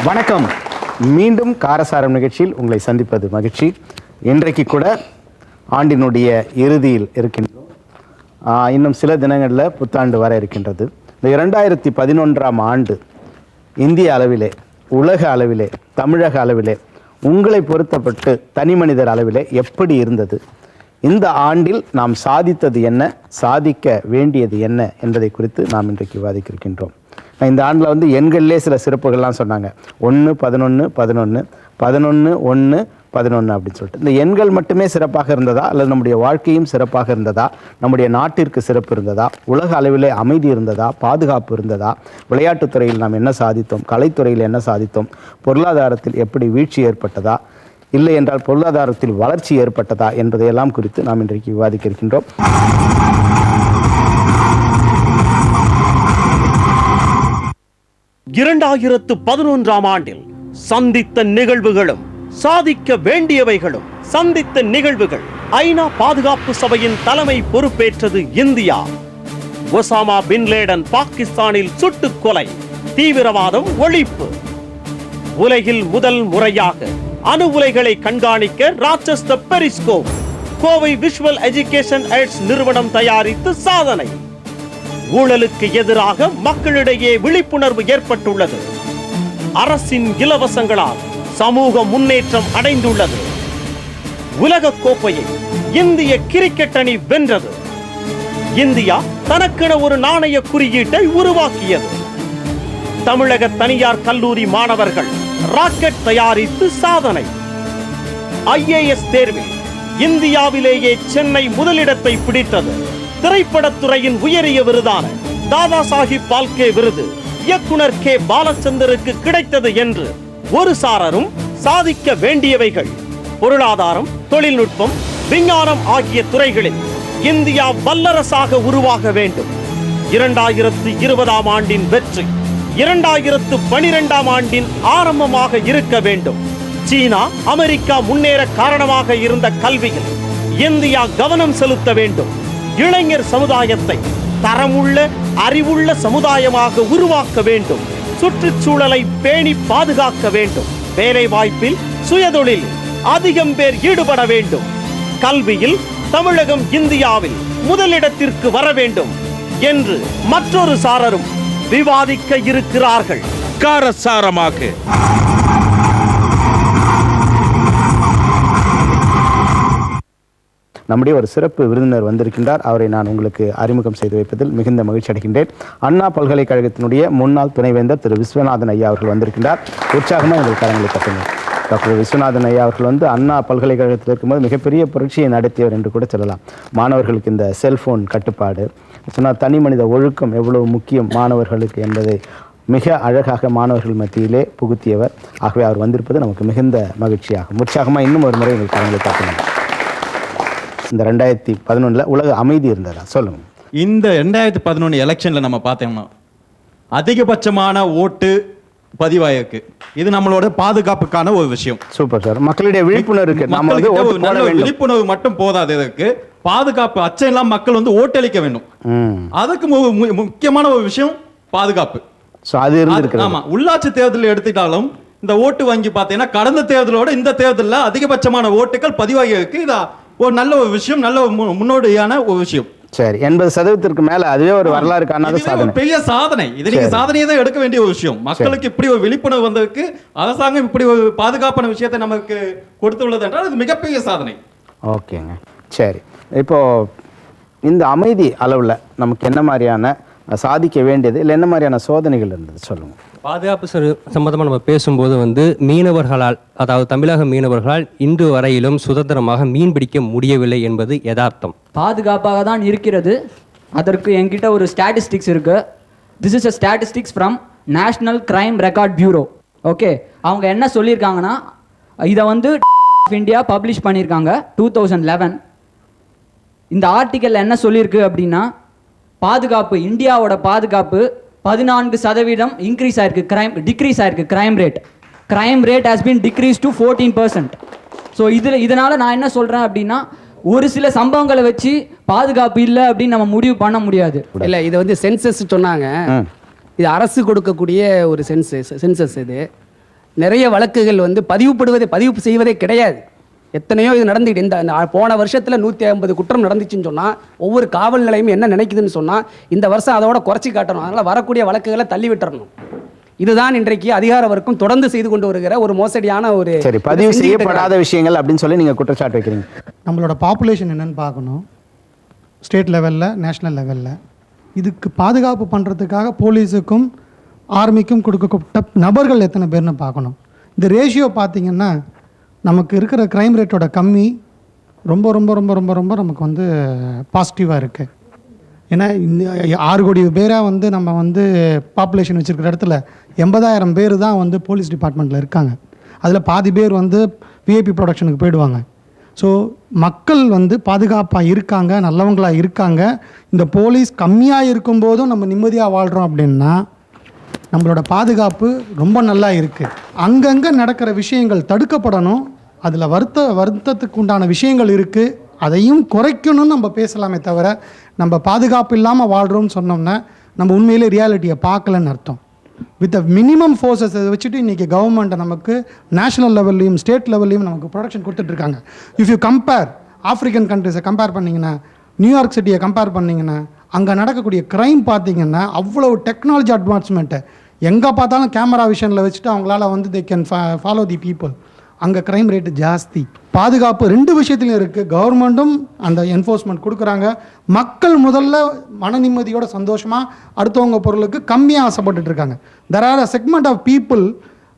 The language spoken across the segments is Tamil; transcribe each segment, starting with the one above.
வணக்கம். மீண்டும் காரசாரம் நிகழ்ச்சியில் உங்களை சந்திப்பது மகிழ்ச்சி. இன்றைக்கு கூட ஆண்டினுடைய இறுதியில் இருக்கின்றோம். இன்னும் சில தினங்களில் புத்தாண்டு வர இருக்கின்றது. இந்த 2011ஆம் ஆண்டு இந்திய அளவிலே, உலக அளவிலே, தமிழக அளவிலே, உங்களை பொறுத்தப்பட்டு தனி மனிதர் அளவிலே எப்படி இருந்தது? இந்த ஆண்டில் நாம் சாதித்தது என்ன, சாதிக்க வேண்டியது என்ன என்பதை குறித்து நாம் இன்றைக்கு விவாதிக்க இருக்கின்றோம். இந்த ஆண்டில் வந்து எண்களிலே சில சிறப்புகள்லாம் சொன்னாங்க. 1, 11, 11, 11, 1, 11 அப்படின்னு சொல்லிட்டு இந்த எண்கள் மட்டுமே சிறப்பாக இருந்ததா, அல்லது நம்முடைய வாழ்க்கையும் சிறப்பாக இருந்ததா, நம்முடைய நாட்டிற்கு சிறப்பு இருந்ததா, உலக அளவிலே அமைதி இருந்ததா, பாதுகாப்பு இருந்ததா, விளையாட்டுத்துறையில் நாம் என்ன சாதித்தோம், கலைத்துறையில் என்ன சாதித்தோம், பொருளாதாரத்தில் எப்படி வீழ்ச்சி ஏற்பட்டதா, இல்லை என்றால் பொருளாதாரத்தில் வளர்ச்சி ஏற்பட்டதா என்பதையெல்லாம் குறித்து நாம் இன்றைக்கு விவாதிக்க இருக்கின்றோம். 2011ஆம் ஆண்டில் சந்தித்த நிகழ்வுகளும் சாதிக்க வேண்டியவைகளும். சந்தித்த நிகழ்வுகள்: ஐநா பாதுகாப்பு சபையின் தலைமை பொறுப்பேற்றது இந்தியா. ஒசாமா பின் லேடன் பாகிஸ்தானில் சுட்டுக் கொலை. தீவிரவாதம் ஒழிப்பு. உலகில் முதல் முறையாக அணு உலைகளை கண்காணிக்க ராட்சஸ் periscope. Kovai visual education aids நிறுவனம் தயாரித்து சாதனை. ஊழலுக்கு எதிராக மக்களிடையே விழிப்புணர்வு ஏற்பட்டுள்ளது. அரசின் இலவசங்களால் சமூக முன்னேற்றம் அடைந்துள்ளது. உலக கோப்பையை இந்திய கிரிக்கெட் அணி வென்றது. இந்தியா தனக்கென ஒரு நாணய குறியீட்டை உருவாக்கியது. தமிழக தனியார் கல்லூரி மாணவர்கள் ராக்கெட் தயாரித்து சாதனை. IAS தேர்வில் இந்தியாவிலேயே சென்னை முதலிடத்தை பிடித்தது. திரைப்படத்துறையின் உயரிய விருதான தாதா சாஹிப் பால்கே விருது இயக்குனர் K. பாலச்சந்தருக்கு கிடைத்தது என்று ஒரு சாரரும் சாதிக்க வேண்டியவைகள். பொருளாதாரம், தொழில்நுட்பம், விஞ்ஞானம் ஆகிய துறைகளில் இந்தியா வல்லரசாக உருவாக வேண்டும். 2020ஆம் ஆண்டின் வெற்றி 2012ஆம் ஆண்டின் ஆரம்பமாக இருக்க வேண்டும். சீனா, அமெரிக்கா முன்னேற காரணமாக இருந்த கல்வியில் இந்தியா கவனம் செலுத்த வேண்டும். இளைஞர் சமுதாயத்தை தரமுள்ள, அறிவுள்ள சமுதாயமாக உருவாக்க வேண்டும். சுற்றுச்சூழலை பேணி பாதுகாக்க வேண்டும். வேலை வாய்ப்பில், சுயதொழில் அதிகம் பேர் ஈடுபட வேண்டும். கல்வியில் தமிழகம் இந்தியாவில் முதலிடத்திற்கு வர வேண்டும் என்று மற்றொரு சாரரும் விவாதிக்க இருக்கிறார்கள். காரசாரமாக நம்முடைய ஒரு சிறப்பு விருந்தினர் வந்திருக்கின்றார். அவரை நான் உங்களுக்கு அறிமுகம் செய்து வைப்பதில் மிகுந்த மகிழ்ச்சி அடைகின்றேன். அண்ணா பல்கலைக்கழகத்தினுடைய முன்னாள் துணைவேந்தர் திரு விஸ்வநாதன் ஐயா அவர்கள் வந்திருக்கின்றார். உற்சாகமாக எங்கள் கரங்களை தட்டுங்க. டாக்டர் விஸ்வநாதன் ஐயா அவர்கள் வந்து அண்ணா பல்கலைக்கழகத்தில் இருக்கும்போது மிகப்பெரிய புரட்சியை நடத்தியவர் என்று கூட சொல்லலாம். மாணவர்களுக்கு இந்த செல்போன் கட்டுப்பாடு, சொன்னால் தனி மனித ஒழுக்கம் எவ்வளவு முக்கியம் மாணவர்களுக்கு என்பதை மிக அழகாக மாணவர்கள் மத்தியிலே புகுத்தியவர். ஆகவே அவர் வந்திருப்பது நமக்கு மிகுந்த மகிழ்ச்சியாகும். உற்சாகமாக இன்னும் ஒரு முறை எங்கள் கரங்களை தட்டுங்க. இந்த 2011 உலக அமைதி இருந்ததா சொல்லுங்க. இந்த 2011 எலெக்ஷன்ல நம்ம பார்த்தோம்னா அதிகபட்சமான ஓட்டு பதிவாயிருக்கு. இது நம்மளோட பாதுகாப்புக்கான ஒரு விஷயம். Super sir. மக்களுடைய விழிப்புணர்வு விழிப்புணர்வு மட்டும் போதாது, இதற்கு பாதுகாப்பு அச்சம் எல்லாம் மக்கள் வந்து ஓட்டளிக்க வேண்டும். அதுக்கு முக்கியமான ஒரு விஷயம் பாதுகாப்பு. அது இருக்கு. ஆமா, உள்ளாட்சி தேர்தலில் எடுத்துட்டாலும் இந்த ஓட்டு வங்கி பார்த்தீங்கன்னா கடந்த தேர்தலோட இந்த தேர்தலில் அதிகபட்சமான ஓட்டுகள் பதிவாகி இருக்கு. இது ஒரு நல்ல ஒரு விஷயம், நல்ல முன்னோடியான ஒரு விஷயம். சரி, 80% மேல அதுவே ஒரு வரலாறு காணாத சாதனை, பெரிய சாதனை. இது நீங்க சாதனையை தான் எடுக்க வேண்டிய ஒரு விஷயம். மக்களுக்கு இப்படி ஒரு விழிப்புணர்வு வந்ததுக்கு அரசாங்கம் இப்படி ஒரு பாதுகாப்பான விஷயத்தை நமக்கு கொடுத்துள்ளது என்றால் அது மிகப்பெரிய சாதனை. ஓகேங்க. சரி, இப்போ இந்த அமைதி அளவுல நமக்கு என்ன மாதிரியான சாதிக்க வேண்டியது, இல்லை என்ன மாதிரியான சோதனைகள் இருந்தது சொல்லுங்க. பாதுகாப்பு சம்பந்தமாக நம்ம பேசும்போது வந்து மீனவர்களால், அதாவது தமிழக மீனவர்களால் இன்று வரையிலும் சுதந்திரமாக மீன் பிடிக்க முடியவில்லை என்பது யதார்த்தம். பாதுகாப்பாக தான் இருக்கிறது. அதற்கு என்கிட்ட ஒரு ஸ்டாட்டிஸ்டிக்ஸ் இருக்கு. This is a statistics from national crime record bureau. Okay, அவங்க என்ன சொல்லியிருக்காங்கன்னா, இதை வந்து இந்தியா பப்ளிஷ் பண்ணியிருக்காங்க 2011. இந்த ஆர்டிக்கல் என்ன சொல்லியிருக்கு அப்படின்னா, பாதுகாப்பு, இந்தியாவோட பாதுகாப்பு 14% இன்க்ரீஸ் ஆயிருக்கு, டிக்ரீஸ் ஆயிருக்கு. Crime rate has been decrease to 14%. So இதனால நான் என்ன சொல்றேன் அப்படின்னா, ஒரு சில சம்பவங்களை வச்சு பாதுகாப்பு இல்லை அப்படின்னு நம்ம முடிவு பண்ண முடியாது. இல்லை, இது வந்து சென்சஸ் சொன்னாங்க. இது அரசு கொடுக்கக்கூடிய ஒரு சென்சஸ் இது. நிறைய வழக்குகள் வந்து பதிவு செய்வதே கிடையாது. எத்தனையோ இது நடந்துக்கிட்டு இந்த போன வருஷத்தில் 150 குற்றம் நடந்துச்சுன்னு சொன்னால் ஒவ்வொரு காவல் நிலையமும் என்ன நினைக்குதுன்னு சொன்னால் இந்த வருஷம் அதோட குறைச்சி காட்டணும். அதனால் வரக்கூடிய வழக்குகளை தள்ளி விட்டுறணும். இதுதான் இன்றைக்கு அதிகார வர்க்கம் தொடர்ந்து செய்து கொண்டு வருகிற ஒரு மோசடியான ஒரு சரி, பதிவு செய்யப்படாத விஷயங்கள் அப்படின்னு சொல்லி நீங்கள் குற்றச்சாட்டு வைக்கிறீங்க. நம்மளோட பாப்புலேஷன் என்னன்னு பார்க்கணும், ஸ்டேட் லெவலில், நேஷ்னல் லெவலில். இதுக்கு பாதுகாப்பு பண்ணுறதுக்காக போலீஸுக்கும் ஆர்மிக்கும் கொடுக்கப்பட்ட நபர்கள் எத்தனை பேர்னு பார்க்கணும். இந்த ரேஷியோ பார்த்திங்கன்னா நமக்கு இருக்கிற க்ரைம் ரேட்டோட கம்மி ரொம்ப ரொம்ப ரொம்ப ரொம்ப ரொம்ப நமக்கு வந்து பாசிட்டிவாக இருக்குது. ஏன்னா இந்த 6 கோடி பேராக வந்து நம்ம வந்து பாப்புலேஷன் வச்சுருக்கிற இடத்துல 80,000 பேர் தான் வந்து போலீஸ் டிபார்ட்மெண்ட்டில் இருக்காங்க. அதில் பாதி பேர் வந்து விஐபி ப்ரொடக்ஷனுக்கு போயிடுவாங்க. ஸோ மக்கள் வந்து பாதுகாப்பாக இருக்காங்க, நல்லவங்களாக இருக்காங்க. இந்த போலீஸ் கம்மியாக இருக்கும்போதும் நம்ம நிம்மதியாக வாழ்கிறோம் அப்படின்னா நம்மளோட பாதுகாப்பு ரொம்ப நல்லா இருக்குது. அங்கங்கே நடக்கிற விஷயங்கள் தடுக்கப்படணும். அதில் வருத்தத்துக்கு உண்டான விஷயங்கள் இருக்குது, அதையும் குறைக்கணும்னு நம்ம பேசலாமே தவிர நம்ம பாதுகாப்பு இல்லாமல் வாழ்கிறோம்னு சொன்னோம்னா நம்ம உண்மையிலே ரியாலிட்டியை பார்க்கலன்னு அர்த்தம். வித் மினிமம் ஃபோர்ஸஸ் வச்சுட்டு இன்றைக்கி கவர்மெண்ட்டை நமக்கு நேஷனல் லெவல்லையும் ஸ்டேட் லெவல்லையும் நமக்கு ப்ரொடக்ஷன் கொடுத்துட்ருக்காங்க. இஃப் யூ கம்பேர் ஆஃப்ரிக்கன் கண்ட்ரிஸை கம்பேர் பண்ணிங்கன்னா, நியூயார்க் சிட்டியை கம்பேர் பண்ணிங்கன்னா, அங்கே நடக்கக்கூடிய க்ரைம் பார்த்திங்கன்னா அவ்வளோ டெக்னாலஜி அட்வான்ஸ்மெண்ட்டு. எங்கே பார்த்தாலும் கேமரா விஷனில் வச்சுட்டு அவங்களால வந்து they can follow the people. அங்கே க்ரைம் ரேட்டு ஜாஸ்தி. பாதுகாப்பு 2 விஷயத்துலையும் இருக்குது. கவர்மெண்ட்டும் அந்த என்ஃபோர்ஸ்மெண்ட் கொடுக்குறாங்க. மக்கள் முதல்ல மன நிம்மதியோட சந்தோஷமாக அடுத்தவங்க பொருளுக்கு கம்மியாக ஆசைப்பட்டுட்டு இருக்காங்க. There are a segment of people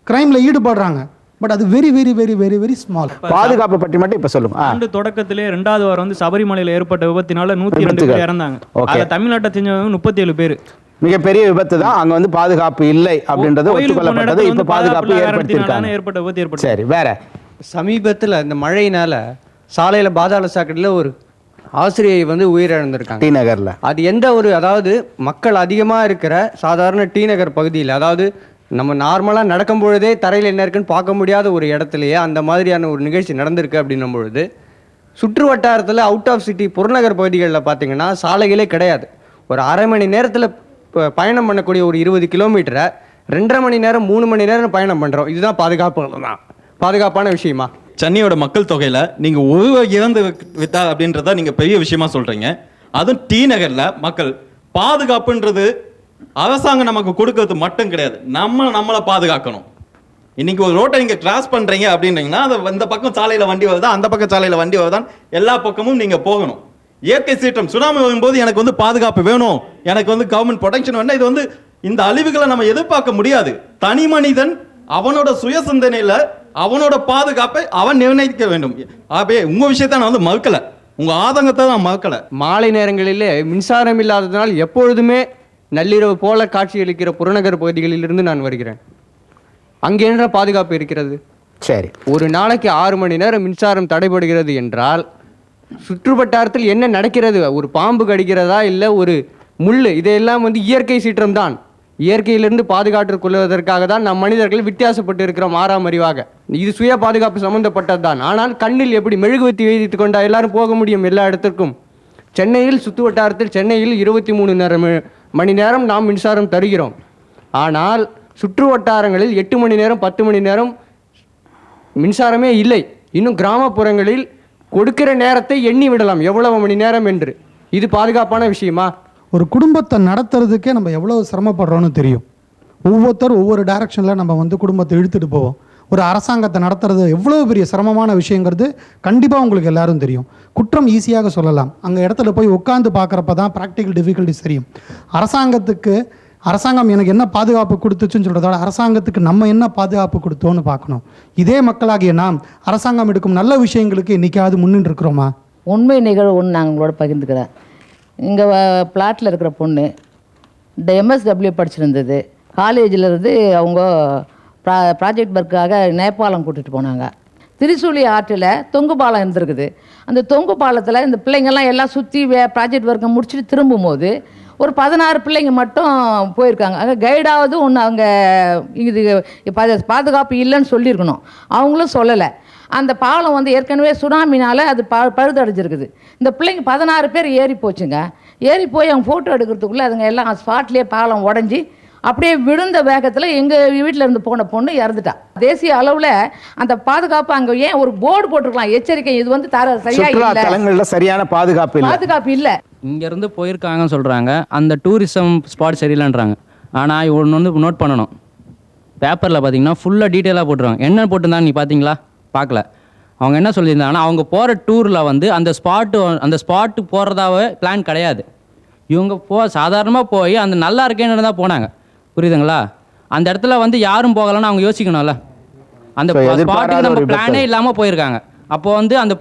க்ரைமில் ஈடுபடுறாங்க. பட் அது very very very very very small. பாதுகாப்பு பற்றி மட்டும் இப்போ சொல்லுங்க. ஆண்டு தொடக்கத்திலே 2வது வாரம் வந்து சபரிமலையில் ஏற்பட்ட விபத்தினால 102 பேர் இறந்தாங்க. அதில் தமிழ்நாட்டை செஞ்சவங்க 37 பேர். மிகப்பெரிய விபத்து தான். அங்க வந்து பாதுகாப்பு இல்லை அப்படின்றது ஒத்துக்கொள்ளப்பட்டது. இப்ப பாதுகாப்பு ஏற்படுத்தியிருக்காங்க. சரி, வேற சமீபத்தில் இந்த மழையினால சாலையில் பாதாள சாக்கடையில் ஒரு ஆசிரியை வந்து உயிரிழந்திருக்காங்க டி நகர்ல. அது எந்த ஒரு, அதாவது மக்கள் அதிகமாக இருக்கிற சாதாரண டி நகர் பகுதியில், அதாவது நம்ம நார்மலாக நடக்கும் பொழுதே தரையில் என்ன இருக்குன்னு பார்க்க முடியாத ஒரு இடத்துலையே அந்த மாதிரியான ஒரு நிகழ்ச்சி நடந்திருக்கு அப்படின்னும் பொழுது, சுற்று வட்டாரத்தில் அவுட் ஆஃப் சிட்டி புறநகர் பகுதிகளில் பார்த்தீங்கன்னா சாலைகளே கிடையாது. ஒரு அரை மணி நேரத்தில் பயணம் பண்ணக்கூடிய ஒரு 20 கிலோமீட்டரை 2.5 மணி நேரம் 3 மணி நேரம் பயணம் பண்ணுறோம். இதுதான் பாதுகாப்பான விஷயமா? சென்னையோட மக்கள் தொகையில் நீங்கள் இறந்து விட்டா அப்படின்றத நீங்கள் பெரிய விஷயமா சொல்கிறீங்க. அதுவும் டி நகரில் மக்கள் பாதுகாப்புன்றது அரசாங்கம் நமக்கு கொடுக்கறது மட்டும் கிடையாது, நம்மளை பாதுகாக்கணும். இன்னைக்கு ஒரு ரோட்டை நீங்கள் கிராஸ் பண்ணுறீங்க அப்படின்றீங்கன்னா அது இந்த பக்கம் சாலையில் வண்டி வருதா, அந்த பக்கம் சாலையில் வண்டி வருதான், எல்லா பக்கமும் நீங்கள் போகணும். இயற்கை சீற்றம் சுனாமி வரும்போது எனக்கு வந்து பாதுகாப்பு வேணும், எனக்கு வந்து கவர்மெண்ட் ப்ரொடெக்ஷன் வேணும். இது வந்து இந்த அழிவுகளை நம்ம எதிர்பார்க்க முடியாது. தனி மனிதன் அவனோட சுய சிந்தனையில அவனோட பாதுகாப்பை அவன் நிர்ணயிக்க வேண்டும். உங்க விஷயத்தை நான் வந்து மறுக்கல, உங்க ஆதங்கத்தை நான் மறுக்கல. மாலை நேரங்களிலே மின்சாரம் இல்லாததனால் எப்பொழுதுமே நள்ளிரவு போல காட்சியளிக்கிற புறநகர் பகுதிகளிலிருந்து நான் வருகிறேன். அங்கே என்ன பாதுகாப்பு இருக்கிறது? சரி, ஒரு நாளைக்கு 6 மணி நேரம் மின்சாரம் தடைபடுகிறது என்றால் சுற்றுவட்டாரத்தில் என்ன நடக்கிறது? ஒரு பாம்பு கடிக்கிறதா, இல்லை ஒரு முள்? இதையெல்லாம் வந்து இயற்கை சீற்றம் தான். இயற்கையிலிருந்து பாதுகாத்துக் கொள்வதற்காக தான் நம் மனிதர்கள் வித்தியாசப்பட்டு இருக்கிறோம், ஆறாம் அறிவாக. இது சுய பாதுகாப்பு சம்பந்தப்பட்டது தான். ஆனால் கண்ணில் எப்படி மெழுகுவத்தி வைத்து கொண்டா எல்லாரும் போக முடியும் எல்லா இடத்திற்கும்? சென்னையில் சுற்று வட்டாரத்தில் சென்னையில் 23 மணி நேரம் நாம் மின்சாரம் தருகிறோம். ஆனால் சுற்று வட்டாரங்களில் 8 மணி நேரம் 10 மணி நேரம் மின்சாரமே இல்லை. இன்னும் கிராமப்புறங்களில் கொடுக்கிற நேரத்தை எண்ணி விடலாம் எவ்வளவு மணி நேரம் என்று. இது பாதுகாப்பான விஷயமா? ஒரு குடும்பத்தை நடத்துறதுக்கே நம்ம எவ்வளோ சிரமப்படுறோன்னு தெரியும். ஒவ்வொருத்தரும் ஒவ்வொரு டைரக்ஷனில் நம்ம வந்து குடும்பத்தை இழுத்துட்டு போவோம். ஒரு அரசாங்கத்தை நடத்துறது எவ்வளோ பெரிய சிரமமான விஷயங்கிறது கண்டிப்பாக உங்களுக்கு எல்லாரும் தெரியும். குற்றம் ஈஸியாக சொல்லலாம், அங்கே இடத்துல போய் உட்காந்து பார்க்குறப்ப தான் ப்ராக்டிக்கல் டிஃபிகல்ட்டிஸ் தெரியும். அரசாங்கம் எனக்கு என்ன பாதுகாப்பு கொடுத்துச்சுன்னு சொல்கிறதோட அரசாங்கத்துக்கு நம்ம என்ன பாதுகாப்பு கொடுத்தோன்னு பார்க்கணும். இதே மக்களாகிய நாம் அரசாங்கம் எடுக்கும் நல்ல விஷயங்களுக்கு இன்றைக்காவது முன்னின்று இருக்கிறோமா? உண்மை நிகழ்வு ஒன்று நாங்கள் உங்களோட பகிர்ந்துக்கிறேன். இங்கே பிளாட்டில் இருக்கிற பொண்ணு MSW படிச்சிருந்தது. காலேஜில் இருந்து அவங்க ப்ராஜெக்ட் ஒர்க்காக நேபாளம் கூட்டிகிட்டு போனாங்க. திரிசூலி ஆற்றில் தொங்கு பாலம் இருந்திருக்குது. அந்த தொங்கு பாலத்தில் இந்த பிள்ளைங்கள்லாம் எல்லாம் சுற்றி ப்ராஜெக்ட் ஒர்க்கை முடிச்சுட்டு திரும்பும்போது ஒரு 16 பிள்ளைங்க மட்டும் போயிருக்காங்க. அங்கே கைடாவது ஒன்று அவங்க இது பாதுகாப்பு இல்லைன்னு சொல்லியிருக்கணும், அவங்களும் சொல்லலை. அந்த பாலம் வந்து ஏற்கனவே சுனாமினால் அது பழுதடைஞ்சிருக்குது. இந்த பிள்ளைங்க 16 பேர் ஏறி போச்சுங்க. ஏறி போய் அவங்க ஃபோட்டோ எடுக்கிறதுக்குள்ளே அதுங்க எல்லாம் ஸ்பாட்லேயே பாலம் உடஞ்சி அப்படியே விழுந்த வேகத்தில் எங்கள் வீட்டில் இருந்து போன பொண்ணு இறந்துட்டா. தேசிய அளவில் அந்த பாதுகாப்பு அங்கே ஏன் ஒரு போர்டு போட்டிருக்கலாம், எச்சரிக்கை இது வந்து தலங்கள்ல சரியான பாதுகாப்பு இல்லை. இங்கேருந்து போயிருக்காங்கன்னு சொல்கிறாங்க, அந்த டூரிசம் ஸ்பாட் சரியில்லைன்றாங்க. ஆனால் ஒன்று வந்து நோட் பண்ணணும், பேப்பரில் பார்த்தீங்கன்னா ஃபுல்லாக டீட்டெயிலாக போட்டுருவாங்க. என்ன போட்டிருந்தாங்க நீ பார்த்தீங்களா? பார்க்கல. அவங்க என்ன சொல்லியிருந்தாங்கன்னா அவங்க போகிற டூரில் வந்து அந்த ஸ்பாட்டு போகிறதாவே பிளான் கிடையாது. இவங்க சாதாரணமாக போய் அந்த நல்லா இருக்கேன்னு தான் போனாங்க. புரியுதுங்களா? அந்த இடத்துல வந்து யாரும் போகலன்னு அவங்க யோசிக்கணும்ல. அந்த ஸ்பாட்டுக்கு நம்ம பிளானே இல்லாமல் போயிருக்காங்க. அப்போ வந்து அவங்க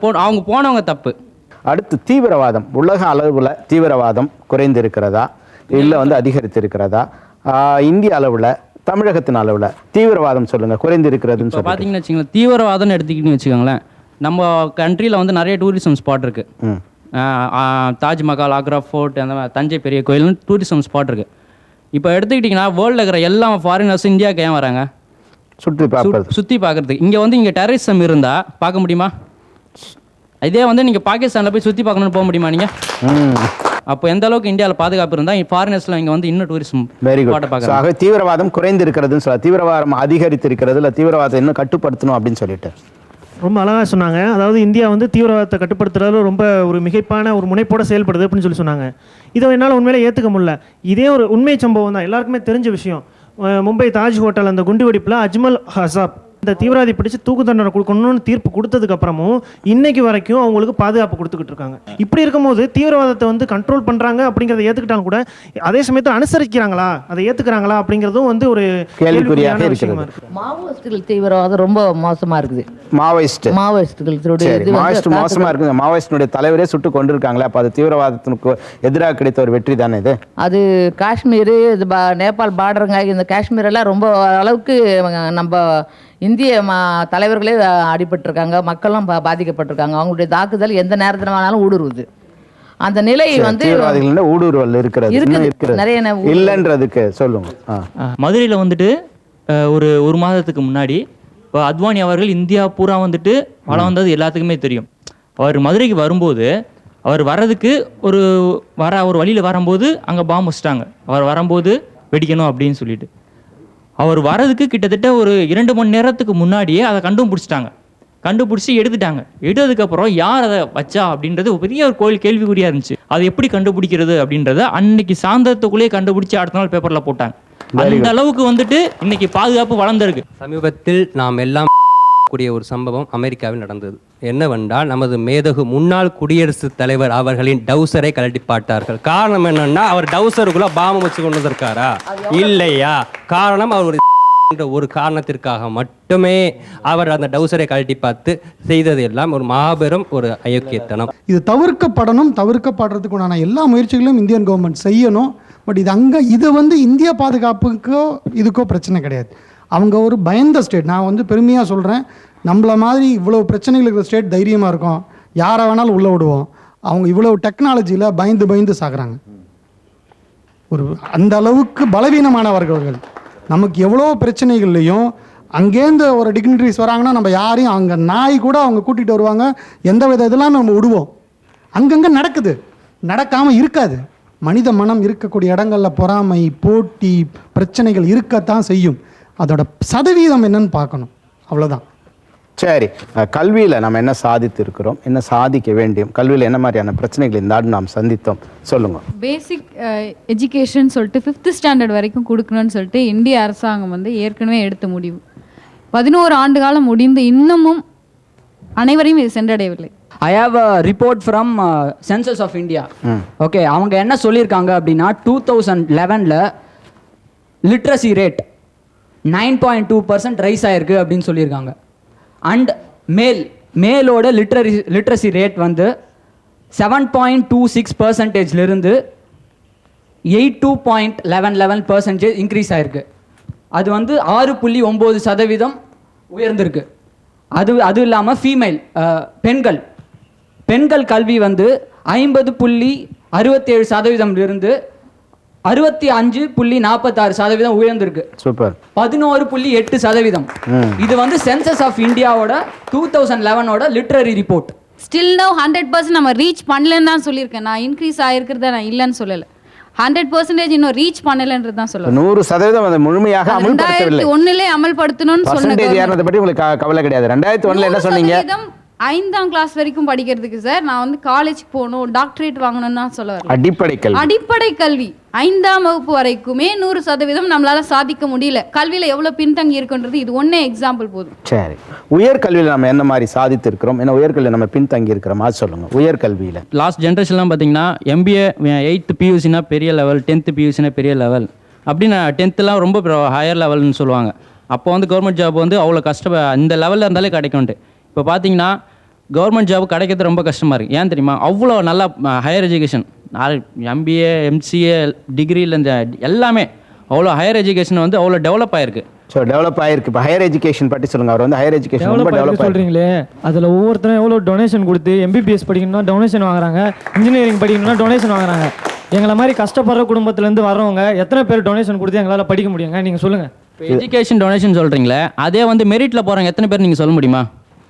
போனவங்க தப்பு. அடுத்து தீவிரவாதம். உலக அளவில் தீவிரவாதம் குறைந்திருக்கிறதா இல்லை வந்து அதிகரித்திருக்கிறதா? இந்திய அளவில், தமிழகத்தின் அளவில் தீவிரவாதம் சொல்லுங்க குறைந்திருக்கிறதுன்னு சொல்லி பார்த்தீங்கன்னு வச்சுக்கோங்களேன். தீவிரவாதம்னு எடுத்துக்கிட்டுன்னு வச்சுக்கோங்களேன், நம்ம கண்ட்ரியில் வந்து நிறைய டூரிசம் ஸ்பாட் இருக்குது. தாஜ்மஹால், ஆக்ரா ஃபோர்ட், அந்த மாதிரி தஞ்சை பெரிய கோயில்னு டூரிசம் ஸ்பாட் இருக்குது. இப்போ எடுத்துக்கிட்டிங்கன்னா வேர்ல்டில் இருக்கிற எல்லா ஃபாரினர்ஸும் இந்தியாவுக்கு ஏன் வராங்க? சுற்றி பார்க்குறதுக்கு. இங்கே டெரரிசம் இருந்தால் பார்க்க முடியுமா? இதே வந்து நீங்கள் பாகிஸ்தானில் போய் சுற்றி பார்க்கணுன்னு போக முடியுமா நீங்கள்? அப்போ எந்த அளவுக்கு இந்தியாவில் பாதுகாப்பு இருந்தால் ஃபாரினர்ஸ்லாம் இங்கே வந்து இன்னும் டூரிசம் ஸ்பாட்டை பார்க்குறாங்க. தீவிரவாதம் குறைந்திருக்கிறதுன்னு சொல்ல, தீவிரவாதம் அதிகரித்திருக்கிறது இல்லை தீவிரவாதத்தை இன்னும் கட்டுப்படுத்தணும் அப்படின்னு சொல்லிட்டு ரொம்ப அழகாக சொன்னாங்க. அதாவது இந்தியா வந்து தீவிரவாதத்தை கட்டுப்படுத்துறதுல ரொம்ப ஒரு மிகைப்பான ஒரு முனைப்போட செயல்படுது அப்படின்னு சொல்லி சொன்னாங்க. இதை என்னால் உண்மையிலே ஏற்றுக்க முடியல. இதே ஒரு உண்மை சம்பவம் தான், எல்லாருக்குமே தெரிஞ்ச விஷயம். மும்பை தாஜ் ஹோட்டல் அந்த குண்டு வெடிப்பில் அஜ்மல் ஹசாப் இந்த தீவிரவாதி பிடிச்சி தூக்கு தண்டனை கொடுக்கணும்னு தீர்ப்பு கொடுத்ததுக்கு அப்புறமும் இன்னைக்கு வரைக்கும் அவங்களுக்கு பாதுகாப்பு கொடுத்துக்கிட்டு இருக்காங்க. இப்படி இருக்கும்போது தீவிரவாதத்தை வந்து கண்ட்ரோல் பண்றாங்க அப்படிங்கிறத ஏத்துக்கிட்டாலும் கூட அதே சமயத்தில் அனுசரிக்கிறாங்களா, அதை ஏத்துக்கிறாங்களா அப்படிங்கிறதும் வந்து ஒரு கேள்விக்குறியான விஷயமா இருக்கு. மாவோயிஸ்டுகள் தீவிரவாதம் ரொம்ப மோசமா இருக்குது. மோசமா இருக்குது. மாவோயிஸ்டுடைய தலைவரே சுட்டு கொண்டிருக்காங்களே, அப்ப அது தீவிரவாதத்திற்கு எதிராக கிடைத்த ஒரு வெற்றி தானே இது? அது காஷ்மீர், இது நேபாள் பார்டருங்க, இந்த காஷ்மீர் எல்லாம் ரொம்ப அளவுக்கு நம்ம இந்திய தலைவர்களே அடிபட்டிருக்காங்க, மக்களும் பாதிக்கப்பட்டிருக்காங்க. அவங்களுடைய தாக்குதல் எந்த நேரத்தில் வேணாலும் ஊடுருவுது. அந்த நிலை வந்து ஊடுருவல் இருக்கிறது நிறைய இல்லைன்றதுக்கு சொல்லுங்க. மதுரையில் வந்துட்டு ஒரு மாதத்துக்கு முன்னாடி இப்போ அத்வானி அவர்கள் இந்தியா பூரா வந்துட்டு வளம் வந்தது எல்லாத்துக்குமே தெரியும். அவர் மதுரைக்கு வரும்போது அவர் வர்றதுக்கு ஒரு வழியில் வரும்போது அங்கே பாம்பு வச்சிட்டாங்க. அவர் வரும்போது வெடிக்கணும் அப்படின்னு சொல்லிட்டு அவர் வரதுக்கு கிட்டத்தட்ட ஒரு 2 மணி நேரத்துக்கு முன்னாடியே அதை கண்டுபிடிச்சி எடுத்துட்டாங்க. எடுத்ததுக்கப்புறம் யார் அதை வச்சா அப்படின்றது பெரிய ஒரு கேள்விக்குறியாக இருந்துச்சு. அதை எப்படி கண்டுபிடிக்கிறது அப்படின்றத அன்னைக்கு சாயந்தரத்துக்குள்ளேயே கண்டுபிடிச்சி அடுத்த நாள் பேப்பரில் போட்டாங்க. அந்த அளவுக்கு வந்துட்டு இன்னைக்கு பாதுகாப்பு வளர்ந்துருக்கு. சமீபத்தில் நாம் எல்லாம் கூடிய ஒரு சம்பவம் அமெரிக்காவில் நடந்தது. என்னவென்றால் நமது மேதகு முன்னாள் குடியரசுத் தலைவர் அவர்களின் டவுசரை கழட்டி பாட்டார்கள். காரணம் என்னன்னா அவர் டவுசருக்குள்ள பாம்பு வச்சு கொண்டு வந்திருக்காரா இல்லையா? காரணம் அவர் ஒரு காரணத்திற்காக மட்டுமே அவர் அந்த டவுசரை கழட்டி பார்த்து செய்தது எல்லாம் ஒரு மாபெரும் ஒரு அயோக்கியத்தனம். இது தவிர்க்கப்படுறதுக்குண்டான எல்லா முயற்சிகளும் இந்தியன் கவர்மெண்ட் செய்யணும். பட் இது வந்து இந்திய பாதுகாப்புக்கோ இதுக்கோ பிரச்சனை கிடையாது. அவங்க ஒரு பயந்த ஸ்டேட். நான் வந்து பெருமையாக சொல்கிறேன், நம்மள மாதிரி இவ்வளோ பிரச்சனைகள் இருக்கிற ஸ்டேட் தைரியமாக இருக்கும், யாரை வேணாலும் உள்ளே விடுவோம். அவங்க இவ்வளோ டெக்னாலஜியில் பயந்து சாகுறாங்க. ஒரு அந்த அளவுக்கு பலவீனமானவர்கள். நமக்கு எவ்வளோ பிரச்சனைகள்லையும் அங்கேருந்து ஒரு டிக்னிட்டரிஸ் வராங்கன்னா நம்ம யாரையும், அங்கே நாய் கூட அவங்க கூட்டிகிட்டு வருவாங்க, எந்த வித இதெல்லாம் நம்ம விடுவோம். அங்கங்கே நடக்குது, நடக்காமல் இருக்காது. மனித மனம் இருக்கக்கூடிய இடங்களில் பொறாமை, போட்டி, பிரச்சனைகள் இருக்கத்தான் செய்யும். அதோட சதவீதம் என்னன்னு பார்க்கணும், அவ்வளோதான். சரி, கல்வியில் நம்ம என்ன சாதித்து இருக்கிறோம், என்ன சாதிக்க வேண்டியும், கல்வியில் என்ன மாதிரியான பிரச்சனைகள் இந்த ஆண்டு நாம் சந்தித்தோம் சொல்லுங்க. பேசிக் எஜுகேஷன் சொல்லிட்டு 5th ஸ்டாண்டர்ட் வரைக்கும் கொடுக்கணும்னு சொல்லிட்டு இந்திய அரசாங்கம் வந்து ஏற்கனவே எடுத்த முடிவு. 11 ஆண்டு காலம் முடிந்து இன்னமும் அனைவரையும் இது சென்றடையவில்லை. I have a report from census of India. Okay, அவங்க என்ன சொல்லியிருக்காங்க அப்படின்னா 2011 லிட்ரஸி ரேட் 9.2% ரைஸ் ஆயிருக்கு அப்படின்னு சொல்லியிருக்காங்க. அண்ட் மேலோட லிட்ரஸி ரேட் வந்து 7.26%லேருந்து 82.11% இன்க்ரீஸ் ஆயிருக்கு. அது வந்து 6.9% உயர்ந்திருக்கு. அது இல்லாமல் ஃபீமேல் பெண்கள் கல்வி வந்து 50.67%லிருந்து 65.46% உயர்ந்திருக்கு. சூப்பர். 11.8%. இது வந்து சென்சஸ் ஆஃப் இந்தியாவோட 2011ஓட லிட்ரரி ரிப்போர்ட். ஸ்டில் நவ் 100% நம்ம ரீச் பண்ணலன்னு தான் சொல்லியிருக்கேன். நான் இன்க்ரீஸ் ஆகிருக்கிறத நான் இல்லைன்னு சொல்லலை. 100% இன்னும் ரீச் பண்ணலன்றது தான் சொல்லுவேன். 100% அதை முழுமையாக அமல்படுத்தவில்லை. 2001 அமல்படுத்தணும்னு பர்சன்டேஜ் ஏறதை பற்றி உங்களுக்கு கவலை கிடையாது. 2001 என்ன சொன்னீங்க? 5ஆம் கிளாஸ் வரைக்கும் படிக்கிறதுக்கு சார் நான் வந்து காலேஜுக்கு போகணும், டாக்டரேட் வாங்கணும்னு தான் சொல்ல வரேன். அடிப்படை கல்வி 5ஆம் வகுப்பு வரைக்குமே 100% நம்மளால சாதிக்க முடியல. கல்வியில எவ்வளவு பின்தங்கி இருக்குன்றது இது ஒன்னே எக்ஸாம்பிள் போதும். சரி, உயர்கல்வியில் நம்ம என்ன மாதிரி சாதித்து இருக்கிறோம், என்ன உயர்கல்வியில் நம்ம பின்தங்கி இருக்கிறோம், அது சொல்லுங்க. உயர்கல்வியில் லாஸ்ட் ஜென்ரேஷன்லாம் பார்த்தீங்கன்னா MBA 8th PUCனா பெரிய லெவல், 10th PUCனா பெரிய லெவல் அப்படின்னு 10thலாம் ரொம்ப ஹையர் லெவல்னு சொல்லுவாங்க. அப்போ வந்து கவர்மெண்ட் ஜாப் வந்து அவ்வளோ இந்த லெவலில் இருந்தாலே கிடைக்கும்ட்டு. இப்போ பார்த்தீங்கன்னா கவர்மெண்ட் ஜாப் கிடைக்கிறது ரொம்ப கஷ்டமாக இருக்குது. ஏன் தெரியுமா? அவ்வளோ நல்லா ஹையர் எஜுகேஷன், MBA MCA டிகிரியில் இந்த எல்லாமே அவ்வளோ ஹையர் எஜுகேஷன் வந்து அவ்வளோ டெவலப் ஆயிருக்கு. ஸோ டெவலப் ஆயிருக்கு. இப்போ ஹையர் எஜுகேஷன் பற்றி சொல்லுங்க. அவர் வந்து ஹையர் எஜுகேஷன் ரொம்ப டெவலப் சொல்கிறீங்களே, அதில் ஒவ்வொருத்தரும் எவ்வளோ டொனேஷன் கொடுத்து MBBS படிக்கணும்னா டொனேஷன் வாங்குறாங்க, இன்ஜினியரிங் படிக்கணும்னா டொனேஷன் வாங்குறாங்க. எங்களை மாதிரி கஷ்டப்படுற குடும்பத்துலேருந்து வர்றவங்க எத்தனை பேர் டொனேஷன் கொடுத்து எங்களால் படிக்க முடியுங்க? நீங்கள் சொல்லுங்கள். எஜுகேஷன் டொனேஷன் சொல்கிறீங்களே, அதே வந்து மெரிட்டில் போகிறாங்க எத்தனை பேர் நீங்கள் சொல்ல முடியுமா?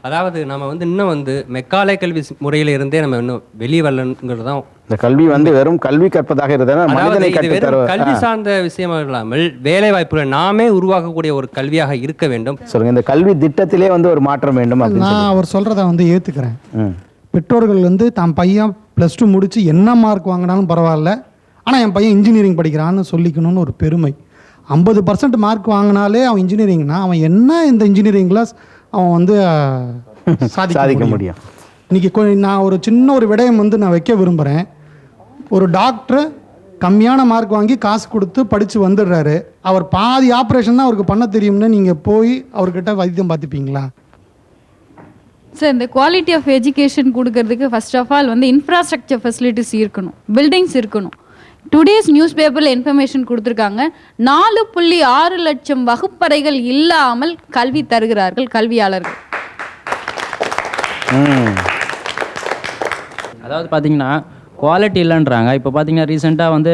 அதாவது நம்ம வந்து இன்னும் வந்து மெக்காலே கல்வி முறையில இருந்தே நம்ம இன்னும் வெளியே வரலங்கிறது தான். இந்த கல்வி வந்து வெறும் கல்வி கற்பதாக இருந்தால் கல்வி சார்ந்த விஷயமா இல்லாமல் வேலை வாய்ப்புகளை நாமே உருவாக்கக்கூடிய ஒரு கல்வியாக இருக்க வேண்டும். சொல்லுங்க, இந்த கல்வி திட்டத்திலே வந்து ஒரு மாற்றம் வேண்டும். நான் அவர் சொல்றதை வந்து ஏத்துக்கிறேன். பெற்றோர்கள் வந்து தான் பையன் +2 முடிச்சு என்ன மார்க் வாங்கினாலும் பரவாயில்ல, ஆனால் என் பையன் இன்ஜினியரிங் படிக்கிறான்னு சொல்லிக்கணும்னு ஒரு பெருமை. 50% மார்க் வாங்கினாலே அவன் இன்ஜினியரிங்னா அவன் என்ன இந்த இன்ஜினியரிங் கிளாஸ் அவன் வந்து சாதிக்க முடியும். இன்னைக்கு நான் ஒரு சின்ன ஒரு விடயம் வந்து நான் வைக்க விரும்புகிறேன். ஒரு டாக்டர் கம்மியான மார்க் வாங்கி காசு கொடுத்து படித்து வந்துடுறாரு. அவர் பாதி ஆப்ரேஷன் தான் அவருக்கு பண்ண தெரியும்னு நீங்கள் போய் அவர்கிட்ட வைத்தியம் பார்த்துப்பீங்களா? சார், இந்த குவாலிட்டி ஆஃப் எஜுகேஷன் கொடுக்கறதுக்கு ஃபர்ஸ்ட் ஆஃப் ஆல் வந்து இன்ஃப்ராஸ்ட்ரக்சர் ஃபெசிலிட்டிஸ் இருக்கணும், பில்டிங்ஸ் இருக்கணும். டுடேஸ் நியூஸ் பேப்பரில் இன்ஃபர்மேஷன் கொடுத்துருக்காங்க. 4.6 லட்சம் வகுப்பறைகள் இல்லாமல் கல்வி தருகிறார்கள் கல்வியாளர்கள். அதாவது பார்த்தீங்கன்னா குவாலிட்டி இல்லைன்றாங்க. இப்போ பார்த்தீங்கன்னா ரீசெண்டாக வந்து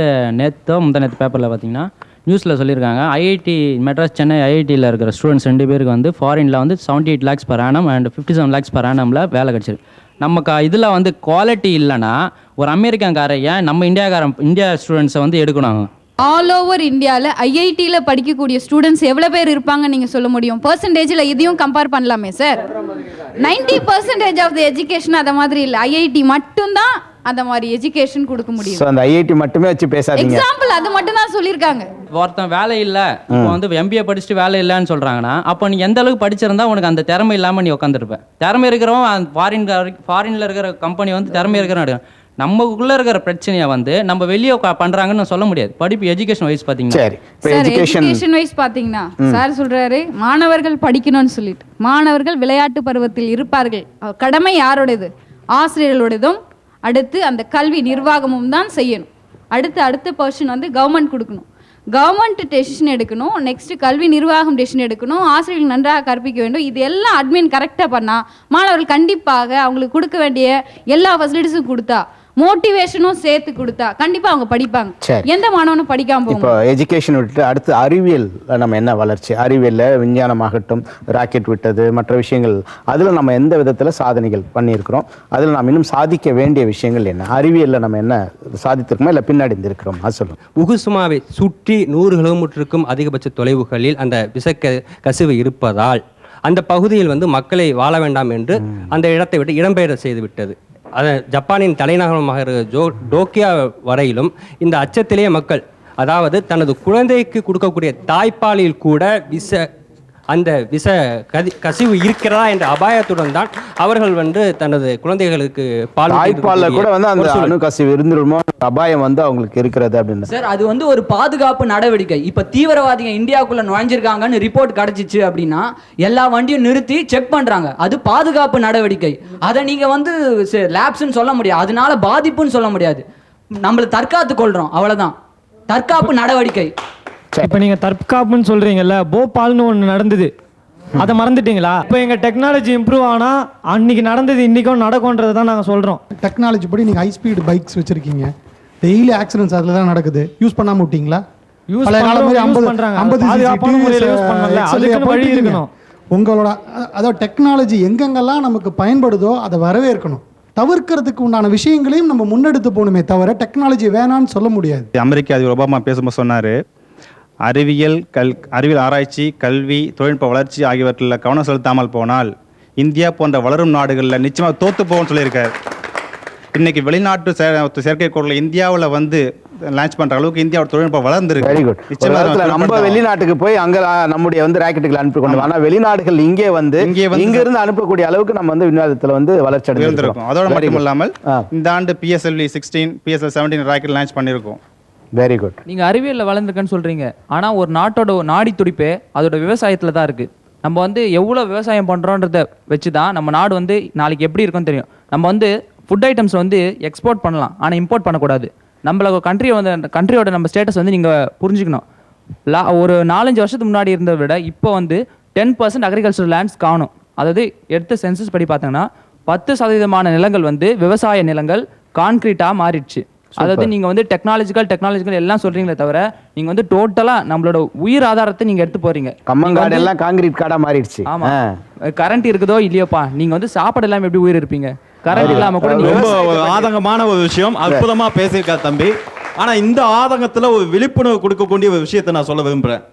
முந்தானேத்து பேப்பரில் பார்த்தீங்கன்னா நியூஸில் சொல்லியிருக்காங்க, ஐஐடி மெட்ராஸ் சென்னை ஐஐடியில் இருக்கிற ஸ்டூடெண்ட்ஸ் 2 பேருக்கு வந்து ஃபாரினில் வந்து 78 lakhs per annum and 57 lakhs per annumல வேலை கிடச்சிருக்கு. நம்ம இதில் வந்து குவாலிட்டி இல்லைன்னா ஒரு அமெரிக்காக்காரன் ஏன் நம்ம இந்தியா ஸ்டூடெண்ட்ஸை வந்து எடுக்கணும்? ஆல் ஓவர் இந்தியாவில் ஐஐடியில் படிக்கக்கூடிய ஸ்டூடெண்ட்ஸ் எவ்வளோ பேர் இருப்பாங்க நீங்கள் சொல்ல முடியும்? பர்சன்டேஜில் இதையும் கம்பேர் பண்ணலாமே சார். 90% ஆஃப் த எஜுகேஷன் அதை மாதிரி இல்லை. ஐஐடி மட்டும்தான் அந்த மாதிரி எஜுகேஷன் கொடுக்க முடியும். அந்த ஐஐடி மட்டுமே வச்சு பேசாதீங்க. எக்ஸாம்பிள் அது மட்டும் தான் சொல்லியிருக்காங்க. ஒருத்தன் வேலை இல்லை, இப்போ வந்து MBA படிச்சுட்டு வேலை இல்லைன்னு சொல்கிறாங்கன்னா, அப்போ நீ எந்த அளவுக்கு படிச்சிருந்தா உனக்கு அந்த திறமை இல்லாமல் நீ உட்காந்துருப்ப. திறமை இருக்கிறவன் ஃபாரினில் இருக்கிற கம்பெனி வந்து திறமை இருக்கிறவன். நமக்குள்ள இருக்கிற பிரச்சனையை வந்து நம்ம வெளியே பண்றாங்கன்னு சொல்ல முடியாது. படிப்பு எஜுகேஷன் வைஸ் பாத்தீங்கன்னா சார் சொல்றாரு மாணவர்கள் படிக்கணும்னு சொல்லிட்டு. மாணவர்கள் விளையாட்டு பருவத்தில் இருப்பார்கள். கடமை யாரோடது? ஆசிரியர்களுடையதும் அடுத்து அந்த கல்வி நிர்வாகமும் தான் செய்யணும். அடுத்த பர்சன் வந்து கவர்மெண்ட் கொடுக்கணும். கவர்மெண்ட் டெசிஷன் எடுக்கணும். நெக்ஸ்ட் கல்வி நிர்வாகம் டெசிஷன் எடுக்கணும். ஆசிரியர்கள் நன்றாக கற்பிக்க வேண்டும். இது எல்லாம் அட்மின் கரெக்டாக பண்ணால் மாணவர்கள் கண்டிப்பாக அவங்களுக்கு கொடுக்க வேண்டிய எல்லா ஃபெசிலிட்டிஸும் கொடுத்தா, மோட்டிவேஷனும் சேர்த்து கொடுத்தா கண்டிப்பா அவங்க படிப்பாங்க. எந்த மாணவனும் படிக்காம போகும். இப்போ எஜுகேஷன் விட்டு அடுத்து அறிவியல் நம்ம என்ன வளர்ச்சி? அறிவியல்ல விஞ்ஞானமாகட்டும், ராக்கெட் விட்டது, மற்ற விஷயங்கள், அதுல நம்ம எந்த விதத்துல சாதனைகள் பண்ணியிருக்கிறோம்? அதுல நாம் இன்னும் சாதிக்க வேண்டிய விஷயங்கள் என்ன? அறிவியல்ல நம்ம என்ன சாதித்திருக்கோமா இல்லை பின்னாடி இருக்கிறோம்? அது சொல்லுங்க. உகுசுமாவை சுற்றி 100 கிலோமீட்டருக்கும் அதிகபட்ச தொலைவுகளில் அந்த கசிவு இருப்பதால் அந்த பகுதியில் வந்து மக்களை வாழ வேண்டாம் என்று அந்த இடத்தை விட்டு இடம்பெயர செய்து விட்டது. அது ஜப்பானின் தலைநகரமாக டோக்கியோ வரையிலும் இந்த அச்சத்திலேயே மக்கள், அதாவது தனது குழந்தைக்கு கொடுக்கக்கூடிய தாய்ப்பாலில் கூட கசிவு இருக்கிறதா என்ற அபாயத்துடன் தான் அவர்கள் வந்து தனது குழந்தைகளுக்கு தாய்ப்பால்ல கூட வந்து அந்த அணு கசிவு இருந்துருமோ அபாயம் வந்து அவங்களுக்கு இருக்கிறது அப்படின்னு. சார், அது வந்து ஒரு பாதுகாப்பு நடவடிக்கை. இப்ப தீவிரவாதிங்க இந்தியாவுக்குள்ள நுழைஞ்சிருக்காங்கன்னு ரிப்போர்ட் கிடைச்சிச்சு அப்படின்னா எல்லா வண்டியும் நிறுத்தி செக் பண்றாங்க. அது பாதுகாப்பு நடவடிக்கை. அதை நீங்க வந்து லேப்ஸ்ன்னு சொல்ல முடியாது, அதனால பாதிப்புன்னு சொல்ல முடியாது. நம்மள தற்காத்து கொள்றோம், அவ்வளவுதான். தற்காப்பு நடவடிக்கை. இப்போ நீங்கள் தற்காப்புன்னு சொல்கிறீங்கல்ல, போபால்னு ஒன்று நடந்தது, அதை மறந்துட்டீங்களா? இப்போ எங்கள் டெக்னாலஜி இம்ப்ரூவ் ஆனால் அன்றைக்கி நடந்தது இன்றைக்கும் நடக்கும்ன்றது தான் நாங்கள் சொல்கிறோம். டெக்னாலஜி படி நீங்கள் ஹை ஸ்பீடு பைக்ஸ் வச்சுருக்கீங்க, டெய்லி ஆக்சிடென்ட்ஸ் அதில் தான் நடக்குது. யூஸ் பண்ணாமல் விட்டீங்களா? உங்களோட அதாவது டெக்னாலஜி எங்கெங்கெல்லாம் நமக்கு பயன்படுதோ அதை வரவேற்கணும். தவிர்க்கிறதுக்கு உண்டான விஷயங்களையும் நம்ம முன்னெடுத்து போகணுமே தவிர டெக்னாலஜி வேணான்னு சொல்ல முடியாது. அமெரிக்க அதிபர் ஒபாமா பேசும்போது சொன்னார், அறிவியல் ஆராய்ச்சி, கல்வி, தொழில்நுட்ப வளர்ச்சி ஆகியவற்றில் கவனம் செலுத்தாமல் போனால் இந்தியா போன்ற வளரும் நாடுகளில் நிச்சயமாக தோற்று போகும்னு சொல்லியிருக்காரு. இன்னைக்கு வெளிநாட்டு செயற்கைக்கோளில் இந்தியாவில் வந்து லான்ச் பண்ற அளவுக்கு இந்தியாவோட தொழில்நுட்பம் வளர்ந்துருக்கு. Very good. நம்ம வெளிநாட்டுக்கு போய் அங்க நம்முடைய வந்து ராக்கெட்டுகள் அனுப்பி கொண்டு, ஆனா வெளிநாடுகள் இங்கே வந்து இங்க இருந்து அனுப்பக்கூடிய அளவுக்கு நம்ம வந்து விண்வெளித்துல வந்து வளர்ச்சி அடைந்திருக்கோம். அதோட மட்டும் இல்லாமல் இந்த ஆண்டு PSLV 16, PSL 17 ராக்கெட் லான்ச் பண்ணியிருக்கோம். Very good. நீங்க அறிவியல்ல வளர்ந்துருக்குன்னு சொல்றீங்க, ஆனா ஒரு நாட்டோட நாடி துடிப்பே அதோட விவசாயத்துல தான் இருக்கு. நம்ம வந்து எவ்வளோ விவசாயம் பண்ணுறோன்றத வச்சு தான் நம்ம நாடு வந்து நாளைக்கு எப்படி இருக்குன்னு தெரியும். நம்ம வந்து ஃபுட் ஐட்டம்ஸ் வந்து எக்ஸ்போர்ட் பண்ணலாம், ஆனால் இம்போர்ட் பண்ணக்கூடாது. நம்மளோட கண்ட்ரியோட நம்ம ஸ்டேட்டஸ் வந்து நீங்கள் புரிஞ்சுக்கணும். ஒரு 4-5 வருஷத்துக்கு முன்னாடி இருந்ததை விட இப்போ வந்து 10% அக்ரிகல்ச்சர் லேண்ட்ஸ் காணும். அதாவது எடுத்து சென்சஸ் படி பார்த்தீங்கன்னா 10% நிலங்கள் வந்து விவசாய நிலங்கள் கான்கிரீட்டாக மாறிடுச்சு. அதாவது நீங்கள் வந்து டெக்னாலஜிக்கல் எல்லாம் சொல்கிறீங்களே தவிர நீங்கள் வந்து டோட்டலாக நம்மளோட உயிர் ஆதாரத்தை நீங்கள் எடுத்து போகிறீங்க. கம்மங்காடு எல்லாம் கான்கிரீட் காடாக மாறிடுச்சு. ஆமாம், கரண்ட் இருக்குதோ இல்லையோப்பா, நீங்கள் வந்து சாப்பாடு இல்லாமல் எப்படி உயிர் இருப்பீங்க? கரண்ட் இல்லாமல் கூட ரொம்ப ஆதங்கமான ஒரு விஷயம், அற்புதமா பேசியிருக்கா தம்பி. ஆனா இந்த ஆதங்கத்துல ஒரு விழிப்புணர்வு கொடுக்கக்கூடிய ஒரு விஷயத்தை நான் சொல்ல விரும்புறேன்.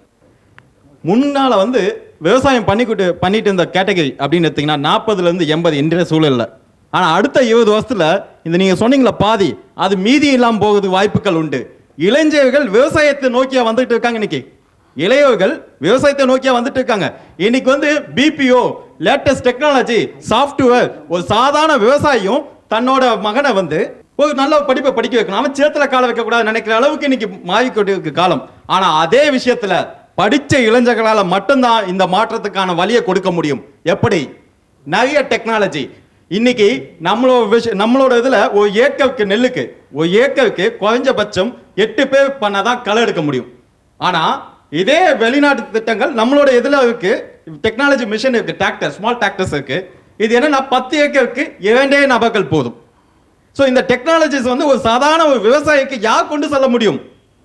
முன்னால வந்து விவசாயம் பண்ணிட்டு இருந்த கேட்டகரி அப்படின்னு எடுத்தீங்கன்னா 40 to 80 இன்றைய சூழல்ல. ஆனா அடுத்த 20 வருஷத்துல இந்த நீங்க சொன்னீங்களா பாதி, அது மீதி இல்லாம போகிறதுக்கு வாய்ப்புகள் உண்டு. இளைஞர்கள் விவசாயத்தை நோக்கியா வந்துட்டு இருக்காங்க. இன்னைக்கு இளையவர்கள் விவசாயத்தை நோக்கியா வந்துட்டு இருக்காங்க. இன்னைக்கு வந்து BPO, லேட்டஸ்ட் டெக்னாலஜி, சாஃப்ட்வேர், ஒரு சாதாரண விவசாயியும் தன்னோட மகனை வந்து ஒரு நல்ல படிப்பை படிக்க வைக்கணும், அவன் சேத்துல கால வைக்க கூடாது நினைக்கிற அளவுக்கு இன்னைக்கு மாறிக்கொண்டிருக்கு காலம். ஆனா அதே விஷயத்துல படிச்ச இளைஞர்களால மட்டும்தான் இந்த மாற்றத்துக்கான வழியை கொடுக்க முடியும். எப்படி? நிறைய டெக்னாலஜி. இன்னைக்கு நம்மளோட இதுல ஒரு ஏக்கருக்கு குறைஞ்சபட்சம் 8 பேர் பண்ணாதான் களை எடுக்க முடியும். ஆனா இதே வெளிநாட்டு திட்டங்கள் நம்மளோட இதுல இருக்கு, டெக்னாலஜி மிஷன் இருக்கு, டிராக்டர், ஸ்மால் டிராக்டர்ஸ் இருக்கு. இது என்னன்னா 10 ஏக்கருக்கு 2 நபர்கள் போதும். ஸோ இந்த டெக்னாலஜிஸ் வந்து ஒரு சாதாரண ஒரு விவசாயிக்கு யார் கொண்டு செல்ல முடியும்?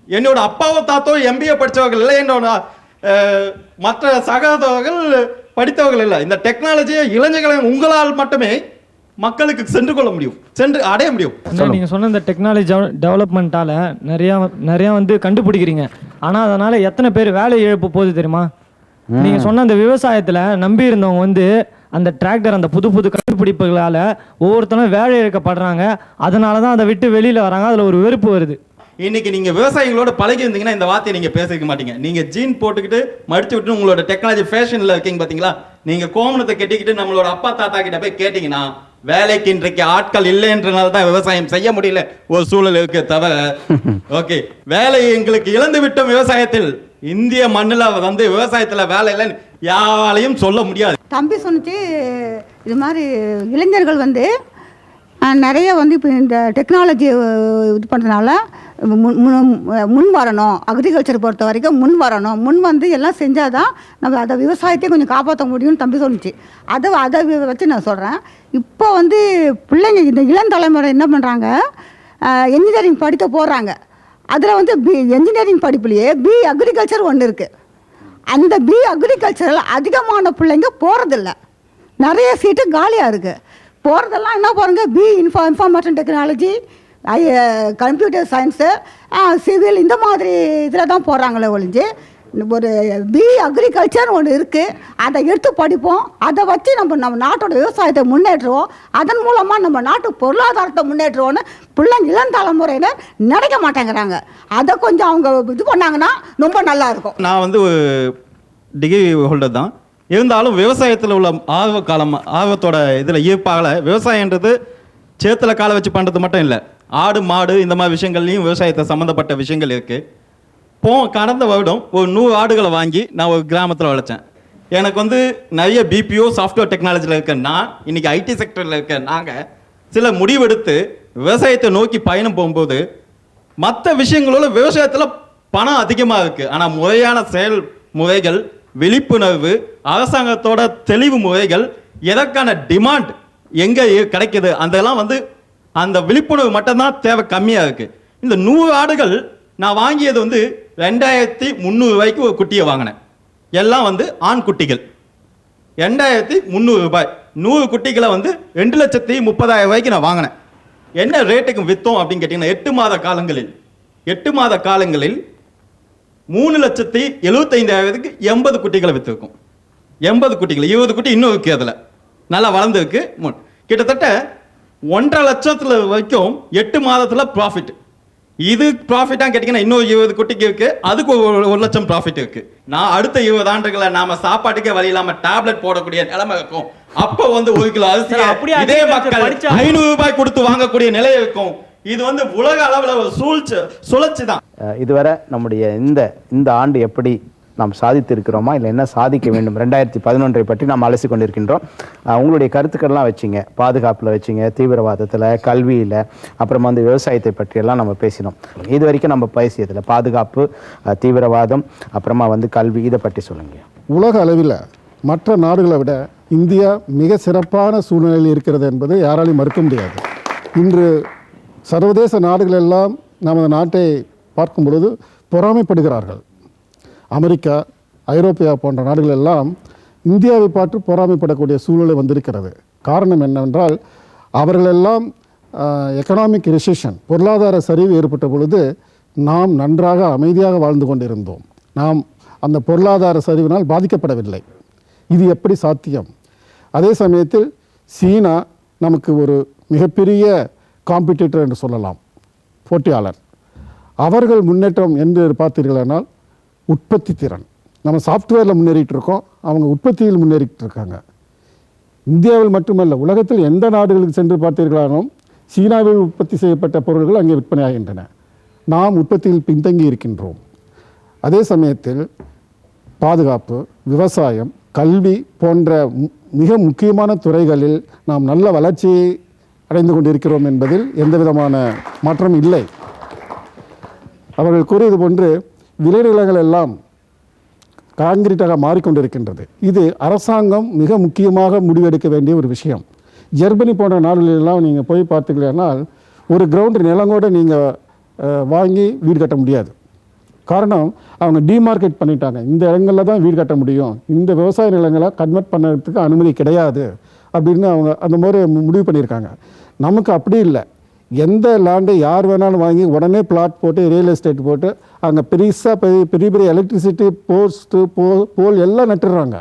என்னோட அப்பாவோ தாத்தோ MBA படித்தவர்கள் இல்லை, என்னோட மற்ற சகோதரர்கள் படித்தவர்கள் இல்லை. இந்த டெக்னாலஜியை இளைஞர்களை உங்களால் மட்டுமே மக்களுக்கு சென்று கொள்ள முடியும், சென்று அடைய முடியும். நீங்கள் சொன்ன இந்த டெக்னாலஜி டெவலப்மெண்ட்டால் நிறையா வந்து கண்டுபிடிக்கிறீங்க, ஆனால் அதனால் எத்தனை பேர் வேலை இழப்பு போகுது தெரியுமா? நீங்கள் சொன்ன அந்த விவசாயத்தில் நம்பி இருந்தவங்க வந்து அந்த டிராக்டர், அந்த புது கண்டுபிடிப்புகளால் ஒவ்வொருத்தரும் வேலை இழக்கப்படுறாங்க. அதனால தான் அதை விட்டு வெளியில் வராங்க. அதில் ஒரு வெறுப்பு வருது. இன்னைக்கு நீங்க விவசாயிகளோட பழகி இருந்தீங்கன்னா இந்த வார்த்தையை நீங்க பேசிக்க மாட்டீங்க. நீங்க ஜீன் போட்டுக்கிட்டு மடிச்சு விட்டு உங்களோட டெக்னாலஜி ஃபேஷன்ல இருக்கீங்க பாத்தீங்களா? நீங்க கோமணத்தை கட்டிக்கிட்டு நம்மளோட அப்பா தாத்தா கிட்ட போய் கேட்டீங்கன்னா வேலைக்கு இன்றைக்கு ஆட்கள் இல்லைன்றனால தான் விவசாயம் செய்ய முடியல ஒரு சூழல் இருக்கு தவிர, ஓகே, வேலையை எங்களுக்கு இழந்து விட்டோம் விவசாயத்தில். இந்திய மண்ணில் வந்து விவசாயத்துல வேலை இல்லைன்னு யாராலையும் சொல்ல முடியாது. தம்பி சொன்னிச்சு இது மாதிரி இளைஞர்கள் வந்து நிறைய வந்து இப்போ இந்த டெக்னாலஜி இது பண்ணுறதுனால முன் வரணும். அக்ரிகல்ச்சர் பொறுத்த வரைக்கும் முன் வரணும், முன் வந்து எல்லாம் செஞ்சால் தான் நம்ம அதை விவசாயத்தையும் கொஞ்சம் காப்பாற்ற முடியும்னு தம்பி சொன்னிச்சு. அதை வச்சு நான் சொல்கிறேன். இப்போ வந்து பிள்ளைங்க இந்த இளம் தலைமுறை என்ன பண்ணுறாங்க, என்ஜினியரிங் படிக்க போடுறாங்க. அதில் வந்து என்ஜினியரிங் படிப்புலேயே அக்ரிகல்ச்சர் ஒன்று இருக்குது. அந்த அக்ரிகல்ச்சரில் அதிகமான பிள்ளைங்க போகிறதில்ல, நிறைய சீட்டு காலியாக இருக்குது. போகிறதெல்லாம் என்ன போகிறாங்க, information technology, computer science, civil, இந்த மாதிரி இதில் தான் போகிறாங்களே ஒழிஞ்சு ஒரு அக்ரிகல்ச்சர் ஒன்று இருக்குது, அதை எடுத்து படிப்போம், அதை வச்சு நம்ம நாட்டோட விவசாயத்தை முன்னேற்றுவோம், அதன் மூலமாக நம்ம நாட்டு பொருளாதாரத்தை முன்னேற்றுவோன்னு பிள்ளைங்க இளம் தலைமுறையினர் நினைக்க மாட்டேங்கிறாங்க. அதை கொஞ்சம் அவங்க இது பண்ணாங்கன்னா ரொம்ப நல்லா இருக்கும். நான் வந்து டிகிரி ஹோல்டர் தான், இருந்தாலும் விவசாயத்தில் உள்ள ஆர்வத்தோட இதில் ஈர்ப்பாகல விவசாயன்றது சேத்துல காலை வச்சு பண்ணுறது மட்டும் இல்லை, ஆடு மாடு இந்த மாதிரி விஷயங்கள்லையும் விவசாயத்தை சம்மந்தப்பட்ட விஷயங்கள் இருக்குது. கடந்த வருடம் ஒரு 100 ஆடுகளை வாங்கி நான் ஒரு கிராமத்தில் வளர்த்தேன். எனக்கு வந்து நிறைய BPO சாஃப்ட்வேர் டெக்னாலஜியில் இருக்கேன்னா, இன்னைக்கு IT செக்டரில் இருக்க நாங்கள் சில முடிவெடுத்து விவசாயத்தை நோக்கி பயணம் போகும்போது மற்ற விஷயங்களோட விவசாயத்தில் பணம் அதிகமாக இருக்குது. ஆனால் முறையான செயல்முறைகள், விழிப்புணர்வு, அரசாங்கத்தோட தெளிவு முறைகள், எதற்கான டிமாண்ட் எங்கே கிடைக்குது, அதெல்லாம் வந்து அந்த விழிப்புணர்வு மட்டும்தான் தேவை கம்மியாக இருக்குது. இந்த 100 ஆடுகள் நான் வாங்கியது வந்து 2300 ரூபாய்க்கு ஒரு குட்டியை வாங்கினேன். எல்லாம் வந்து ஆண் குட்டிகள். 2300 ரூபாய். 100 குட்டிகளை வந்து 2,30,000 ரூபாய்க்கு நான் வாங்கினேன். என்ன ரேட்டுக்கு விற்றோம் அப்படின்னு கேட்டிங்கன்னா 8 மாத காலங்களில் 3,75,000க்கு 80 குட்டிகளை விற்றுருக்கும். 80 குட்டிகள், 20 குட்டி இன்னும் இருக்கு, அதில் நல்லா வளர்ந்துருக்கு. கிட்டத்தட்ட 1,50,000 லட்சத்தில் வரைக்கும் 8 மாதத்தில் ப்ராஃபிட். இது ப்ராஃபிட்டாக கேட்டிங்கன்னா இன்னும் 20 குட்டிக்கு இருக்கு, அதுக்கு 1 லட்சம் ப்ராஃபிட் இருக்கு. நான் அடுத்த 20 ஆண்டுகளை நாம சாப்பாட்டுக்கே வழி இல்லாம டேப்லெட் போடக்கூடிய நிலைமை இருக்கும். அப்போ வந்து 1 கிலோ அரிசி இதே மக்கள் 500 ரூபாய் கொடுத்து வாங்கக்கூடிய நிலை இருக்கும். இது வந்து உலக அளவில் ஒரு சுழற்சி தான். இதுவரை நம்முடைய இந்த ஆண்டு எப்படி நாம் சாதித்திருக்கிறோமா, இல்லை என்ன சாதிக்க வேண்டும், 2011 பற்றி நாம் அலசி கொண்டிருக்கின்றோம். உங்களுடைய கருத்துக்கள்லாம் வச்சிங்க, பாதுகாப்பில் வச்சிங்க, தீவிரவாதத்தில், கல்வியில், அப்புறமா வந்து விவசாயத்தை பற்றியெல்லாம் நம்ம பேசினோம். இது வரைக்கும் நம்ம பேசியதில் பாதுகாப்பு, தீவிரவாதம், அப்புறமா வந்து கல்வி, இதை பற்றி சொல்லுங்க. உலக அளவில் மற்ற நாடுகளை விட இந்தியா மிக சிறப்பான சூழ்நிலையில் இருக்கிறது என்பது யாராலையும் மறுக்க முடியாது. இன்று சர்வதேச நாடுகள் எல்லாம் நமது நாட்டை பார்க்கும் பொழுது பொறாமைப்படுகிறார்கள். அமெரிக்கா, ஐரோப்பியா போன்ற நாடுகள் எல்லாம் இந்தியாவை பார்த்து பொறாமைப்படக்கூடிய சூழ்நிலை வந்திருக்கிறது. காரணம் என்னவென்றால் அவர்களெல்லாம் எக்கனாமிக் ரிசெஷன், பொருளாதார சரிவு ஏற்பட்ட பொழுது நாம் நன்றாக அமைதியாக வாழ்ந்து கொண்டிருந்தோம். நாம் அந்த பொருளாதார சரிவினால் பாதிக்கப்படவில்லை. இது எப்படி சாத்தியம்? அதே சமயத்தில் சீனா நமக்கு ஒரு மிகப்பெரிய காம்படிட்டர் என்று சொல்லலாம், போட்டியாளர். அவர்கள் முன்னேற்றம் என்று பார்த்தீர்களானால் உற்பத்தி திறன், நம்ம சாஃப்ட்வேரில் முன்னேறிட்டு இருக்கோம், அவங்க உற்பத்தியில் முன்னேறிட்டு இருக்காங்க. இந்தியாவில் மட்டுமல்ல, உலகத்தில் எந்த நாடுகளுக்கு சென்று பார்த்தீர்களாலும் சீனாவில் உற்பத்தி செய்யப்பட்ட பொருட்கள் அங்கே விற்பனையாகின்றன. நாம் உற்பத்தியில் பின்தங்கி இருக்கின்றோம். அதே சமயத்தில் பாதுகாப்பு, விவசாயம், கல்வி போன்ற மிக முக்கியமான துறைகளில் நாம் நல்ல வளர்ச்சியை அடைந்து கொண்டிருக்கிறோம் என்பதில் எந்த விதமான மாற்றம் இல்லை. அவர்கள் கூறியது போன்று விளைநிலங்கள் எல்லாம் கான்கிரீட்டாக மாறிக்கொண்டிருக்கின்றது. இது அரசாங்கம் மிக முக்கியமாக முடிவெடுக்க வேண்டிய ஒரு விஷயம். ஜெர்மனி போன்ற நாடுகளெல்லாம் நீங்கள் போய் பார்த்தீர்களானால் ஒரு கிரவுண்ட் நிலங்கூட நீங்கள் வாங்கி வீடு கட்ட முடியாது. காரணம், அவங்க டிமார்க்கெட் பண்ணிட்டாங்க. இந்த இடங்களில் தான் வீடு கட்ட முடியும், இந்த விவசாய நிலங்களை கன்வெர்ட் பண்ணுறதுக்கு அனுமதி கிடையாது அப்படின்னு அவங்க அந்த மாதிரி முடிவு பண்ணியிருக்காங்க. நமக்கு அப்படி இல்லை. எந்த லேண்டை யார் வேணாலும் வாங்கி உடனே பிளாட் போட்டு ரியல் எஸ்டேட் போட்டு அங்கே பெரிய பெரிய எலக்ட்ரிசிட்டி போஸ்ட்டு போல் எல்லாம் நட்டுடுறாங்க.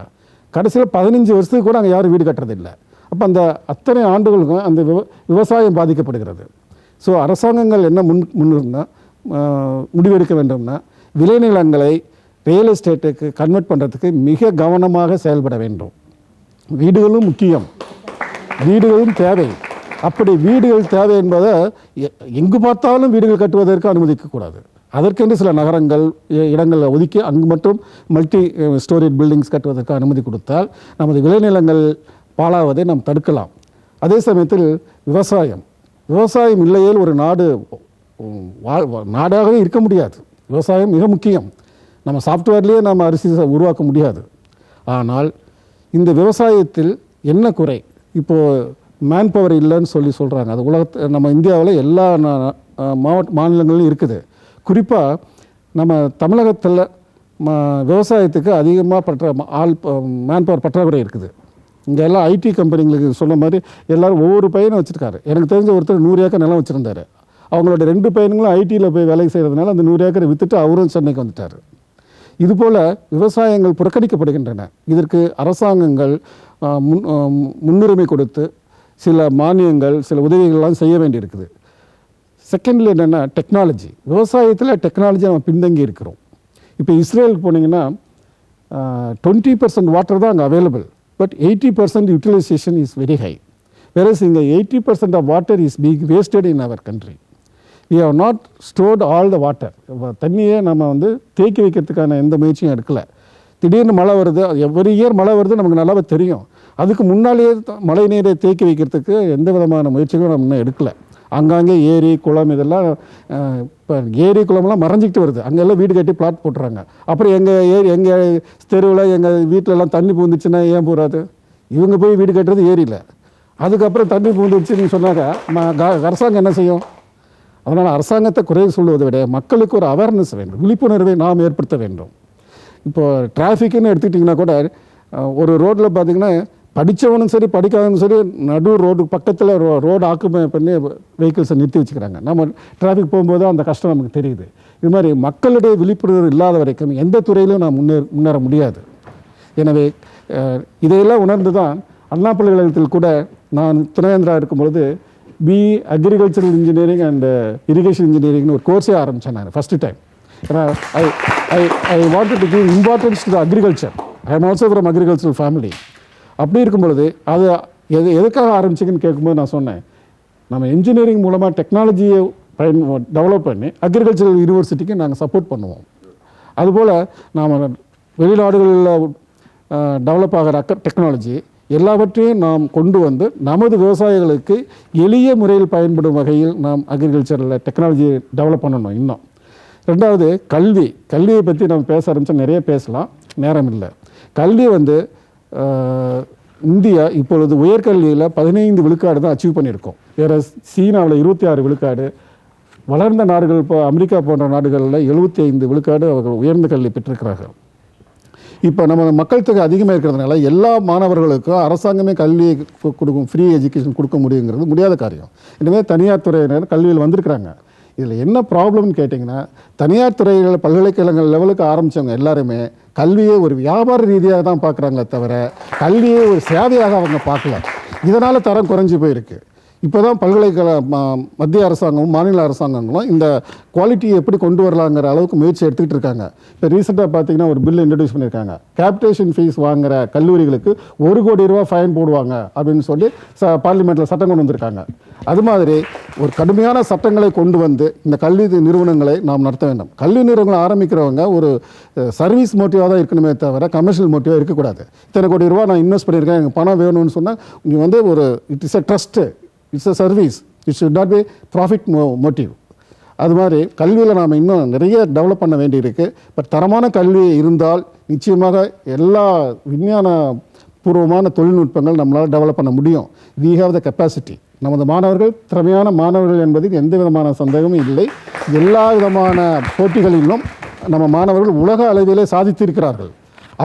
கடைசியில் 15 வருஷத்துக்கு கூட அங்கே யாரும் வீடு கட்டுறதில்லை. அப்போ அந்த அத்தனை ஆண்டுகளுக்கும் அந்த விவசாயம் பாதிக்கப்படுகிறது. ஸோ அரசாங்கங்கள் என்ன முன்னுன்னா முடிவெடுக்க வேண்டும்னா விளைநிலங்களை ரியல் எஸ்டேட்டுக்கு கன்வெர்ட் பண்ணுறதுக்கு மிக கவனமாக செயல்பட வேண்டும். வீடுகளும் முக்கியம், வீடுகளும் தேவை. அப்படி வீடுகள் தேவை என்பதை எங்கு பார்த்தாலும் வீடுகள் கட்டுவதற்கு அனுமதிக்கக்கூடாது. அதற்கென்று சில நகரங்கள் இடங்களை ஒதுக்கி அங்கு மட்டும் மல்டி ஸ்டோரி பில்டிங்ஸ் கட்டுவதற்கு அனுமதி கொடுத்தால் நமது விளைநிலங்கள் பாழாவதை நாம் தடுக்கலாம். அதே சமயத்தில் விவசாயம் இல்லையேல் ஒரு நாடாகவே இருக்க முடியாது. விவசாயம் மிக முக்கியம். நம்ம சாஃப்ட்வேர்லேயே நம்ம அரிசி உருவாக்க முடியாது. ஆனால் இந்த விவசாயத்தில் என்ன குறை? இப்போது மேன் பவர் இல்லைன்னு சொல்கிறாங்க. அது நம்ம இந்தியாவில் எல்லா மாநிலங்களிலும் இருக்குது. குறிப்பாக நம்ம தமிழகத்தில் விவசாயத்துக்கு அதிகமாக மேன் பவர் பற்றாக்குறை இருக்குது. இங்கே எல்லாம் ஐடி கம்பெனிங்களுக்கு சொன்ன மாதிரி எல்லோரும் ஒவ்வொரு பையனும் வச்சுருக்காரு. எனக்கு தெரிஞ்ச ஒருத்தர் 100 ஏக்கர் நிலம் வச்சுருந்தார். அவங்களோட 2 பையனுங்களும் ஐடியில் போய் வேலை செய்கிறதுனால அந்த 100 ஏக்கரை விற்றுட்டு அவரும் சென்னைக்கு வந்துட்டார். இதுபோல் விவசாயங்கள் புறக்கணிக்கப்படுகின்றன. இதற்கு அரசாங்கங்கள் முன்னுரிமை கொடுத்து சில மானியங்கள், சில உதவிகள்லாம் செய்ய வேண்டியிருக்குது. செகண்ட்லி என்னென்னா டெக்னாலஜி. விவசாயத்தில் டெக்னாலஜி நம்ம பின்தங்கி இருக்கிறோம். இப்போ இஸ்ரேலுக்கு போனீங்கன்னா 20% வாட்டர் தான் அங்கே available. But 80% utilisation is very high. whereas இங்கே 80% of water is being wasted in our country. we have not stored all the water. தண்ணியை நம்ம தேக்கி வைக்கிறதுக்கான எந்த முயற்சியும் எடுக்கலை. திடீர்னு மழை வருது, எவ்ரி இயர் மழை வருது, நமக்கு நல்லாவே தெரியும். அதுக்கு முன்னாலேயே மழை நீரை தேக்கி வைக்கிறதுக்கு எந்த விதமான முயற்சிகளும் நம்ம இன்னும் எடுக்கலை. அங்கங்கே ஏரி குளம் இதெல்லாம் இப்போ ஏரி குளம்லாம் மறைஞ்சிக்கிட்டு வருது. அங்கெல்லாம் வீடு கட்டி பிளாட் போட்டுறாங்க. அப்புறம் எங்கள் தெருவில் எங்கள் வீட்டிலலாம் தண்ணி பூந்துச்சுன்னா ஏன் போகாது? இவங்க போய் வீடு கட்டுறது ஏரியில். அதுக்கப்புறம் தண்ணி பூந்துச்சுன்னு சொன்னாங்க அரசாங்கம் என்ன செய்யும்? அதனால் அரசாங்கத்தை குறை சொல்வதை விட மக்களுக்கு ஒரு அவேர்னஸ் வேண்டும், விழிப்புணர்வை நாம் ஏற்படுத்த வேண்டும். இப்போது டிராஃபிக்குன்னு எடுத்துக்கிட்டிங்கன்னா கூட ஒரு ரோட்டில் பார்த்திங்கன்னா படித்தவனும் சரி படிக்காதவனும் சரி நடு ரோடு பக்கத்தில் ரோடு ஆக்குமை பண்ணி வெஹிக்கிள்ஸை நிறுத்தி வச்சுக்கிறாங்க. நம்ம டிராஃபிக் போகும்போது அந்த கஷ்டம் நமக்கு தெரியுது. இது மாதிரி மக்களுடைய விழிப்புணர்வு இல்லாத வரைக்கும் எந்த துறையிலும் நான் முன்னேற முடியாது. எனவே இதையெல்லாம் உணர்ந்து தான் அண்ணா பல்கலைக்கழகத்தில் கூட நான் துணைவேந்தரா இருக்கும்பொழுது அக்ரிகல்ச்சரல் இன்ஜினியரிங் அண்ட் இரிகேஷன் இன்ஜினியரிங்னு ஒரு கோர்ஸே ஆரம்பித்தேன் நான் ஃபஸ்ட்டு டைம். ஏன்னா I wanted to give importance to the agriculture. I am also from agricultural family. அப்படி இருக்கும் பொழுது அது எதுக்காக ஆரம்பிச்சிங்கன்னு கேட்கும்போது நான் சொன்னேன், நம்ம இன்ஜினியரிங் மூலமாக டெக்னாலஜியை டெவலப் பண்ணி அக்ரிகல்ச்சரல் யூனிவர்சிட்டிக்கு நாங்கள் சப்போர்ட் பண்ணுவோம். அதுபோல் நாம் வெளிநாடுகளில் டெவலப் ஆகிற டெக்னாலஜி எல்லாவற்றையும் நாம் கொண்டு வந்து நமது விவசாயிகளுக்கு எளிய முறையில் பயன்படும் வகையில் நாம் அக்ரிகல்ச்சரில் டெக்னாலஜியை டெவலப் பண்ணணும். இன்னும் ரெண்டாவது கல்வியை பற்றி நம்ம பேச ஆரம்பித்தா நிறைய பேசலாம், நேரம் இல்லை. கல்வி இந்தியா இப்பொழுது உயர்கல்வியில் 15 விழுக்காடு தான் அச்சீவ் பண்ணியிருக்கோம். வேறு சீனாவில் 26 விழுக்காடு, வளர்ந்த நாடுகள் இப்போ அமெரிக்கா போன்ற நாடுகளில் 75 விழுக்காடு அவர்கள் உயர்ந்த கல்வி பெற்றிருக்கிறார்கள். இப்போ நம்ம மக்கள் தொகை அதிகமாக இருக்கிறதுனால எல்லா மாணவர்களுக்கும் அரசாங்கமே கல்வியை கொடுக்கும், ஃப்ரீ எஜுகேஷன் கொடுக்க முடியுங்கிறது முடியாத காரியம். எனவே தனியார் துறையினர் கல்வியில் வந்திருக்கிறாங்க. இதில் என்ன ப்ராப்ளம்னு கேட்டிங்கன்னா, தனியார் துறைகளில் பல்கலைக்கழகங்கள் லெவலுக்கு ஆரம்பித்தவங்க எல்லாருமே கல்வியை ஒரு வியாபார ரீதியாக தான் பார்க்குறாங்களே தவிர கல்வியை ஒரு சேவையாக அவங்க பார்க்கல. இதனால் தரம் குறைஞ்சி போயிருக்கு. இப்போ தான் மத்திய அரசாங்கமும் மாநில அரசாங்கங்களும் இந்த குவாலிட்டியை எப்படி கொண்டு வரலாங்கிற அளவுக்கு முயற்சி எடுத்துக்கிட்டு இருக்காங்க. இப்போ ரீசெண்டாக பார்த்தீங்கன்னா ஒரு பில் இன்ட்ரடியூஸ் பண்ணியிருக்காங்க. கேபிடேஷன் ஃபீஸ் வாங்குகிற கல்லூரிகளுக்கு 1 கோடி ரூபா ஃபைன் போடுவாங்க அப்படின்னு சொல்லி பார்லிமெண்ட்டில் சட்டம் கொண்டு வந்திருக்காங்க. அது மாதிரி ஒரு கடுமையான சட்டங்களை கொண்டு வந்து இந்த கல்வி நிறுவனங்களை நாம் நடத்த வேண்டும். கல்வி நிறுவனங்களை ஆரம்பிக்கிறவங்க ஒரு சர்வீஸ் மோட்டிவாக தான் இருக்கணுமே தவிர கமர்ஷியல் மோட்டிவாக இருக்கக்கூடாது. இத்தனை கோடி ரூபா நான் இன்வெஸ்ட் பண்ணியிருக்கேன், எனக்கு பணம் வேணும்னு சொன்னால் இங்கே ஒரு it is a trust, it's a service, it should not be profit motive. அது மாதிரி கல்வியில் நாம் இன்னும் நிறைய டெவலப் பண்ண வேண்டியிருக்கு. பட் தரமான கல்வி இருந்தால் நிச்சயமாக எல்லா விஞ்ஞான பூர்வமான தொழில்நுட்பங்கள் நம்மளால் டெவலப் பண்ண முடியும். We have the capacity. நமது மாணவர்கள் திறமையான மாணவர்கள் என்பதில் எந்த விதமான சந்தேகமும் இல்லை. எல்லா விதமான போட்டிகளிலும் நம்ம மாணவர்கள் உலக அளவிலே சாதித்திருக்கிறார்கள்.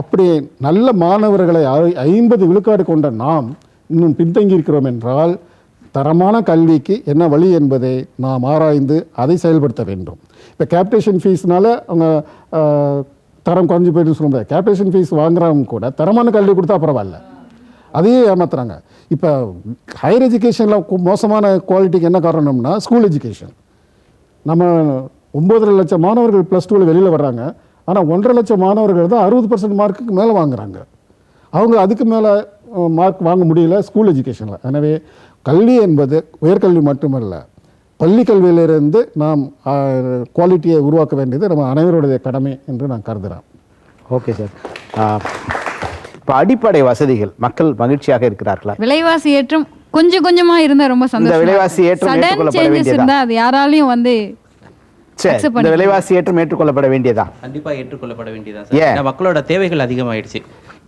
அப்படி நல்ல மாணவர்களை 50 விழுக்காடு கொண்ட நாம் இன்னும் பின்தங்கி இருக்கிறோம் என்றால் தரமான கல்விக்கு என்ன வழி என்பதை நாம் ஆராய்ந்து அதை செயல்படுத்த வேண்டும். இப்போ கேபிடேஷன் ஃபீஸ்னால அவங்க தரம் குறைஞ்சி போய்ட்டு சொல்ல முடியாது. கேபிடேஷன் ஃபீஸ் வாங்குறவங்க கூட தரமான கல்வி கொடுத்தா பரவாயில்ல, அதையே ஏமாத்துறாங்க. இப்போ ஹையர் எஜுகேஷனில் மோசமான குவாலிட்டிக்கு என்ன காரணம்னா ஸ்கூல் எஜுகேஷன். நம்ம 9.5 லட்சம் மாணவர்கள் +2 வெளியில் வர்றாங்க, ஆனால் 1.5 லட்சம் மாணவர்கள் தான் 60% மார்க்குக்கு மேலே வாங்குறாங்க. அவங்க அதுக்கு மேலே மார்க் வாங்க முடியல ஸ்கூல் எஜுகேஷனில். எனவே கல்வி என்பது உயர்கல்வி மட்டுமல்ல, பள்ளி கல்வியிலிருந்து நாம் குவாலிட்டியை உருவாக்க வேண்டியது நம்ம அனைவருடைய கடமை என்று நான் கருதுகிறேன். Okay sir. இப்போ அடிப்படை வசதிகள் மக்கள் மகிழ்ச்சியாக இருக்கிறார்களா? விலைவாசி ஏற்றம் கொஞ்சம் கொஞ்சமா இருந்தா ரொம்ப சந்தோஷம். விலைவாசி ஏற்றம் ஏற்றுக்கொள்ளப்பட வேண்டியதா? அது யாராலையும் இந்த விலைவாசி ஏற்றம் ஏற்றுக்கொள்ளப்பட வேண்டியதா? கண்டிப்பா ஏற்றுக்கொள்ளப்பட வேண்டியதான் சார். மக்களோட தேவைகள் அதிகமாயிடுச்சு.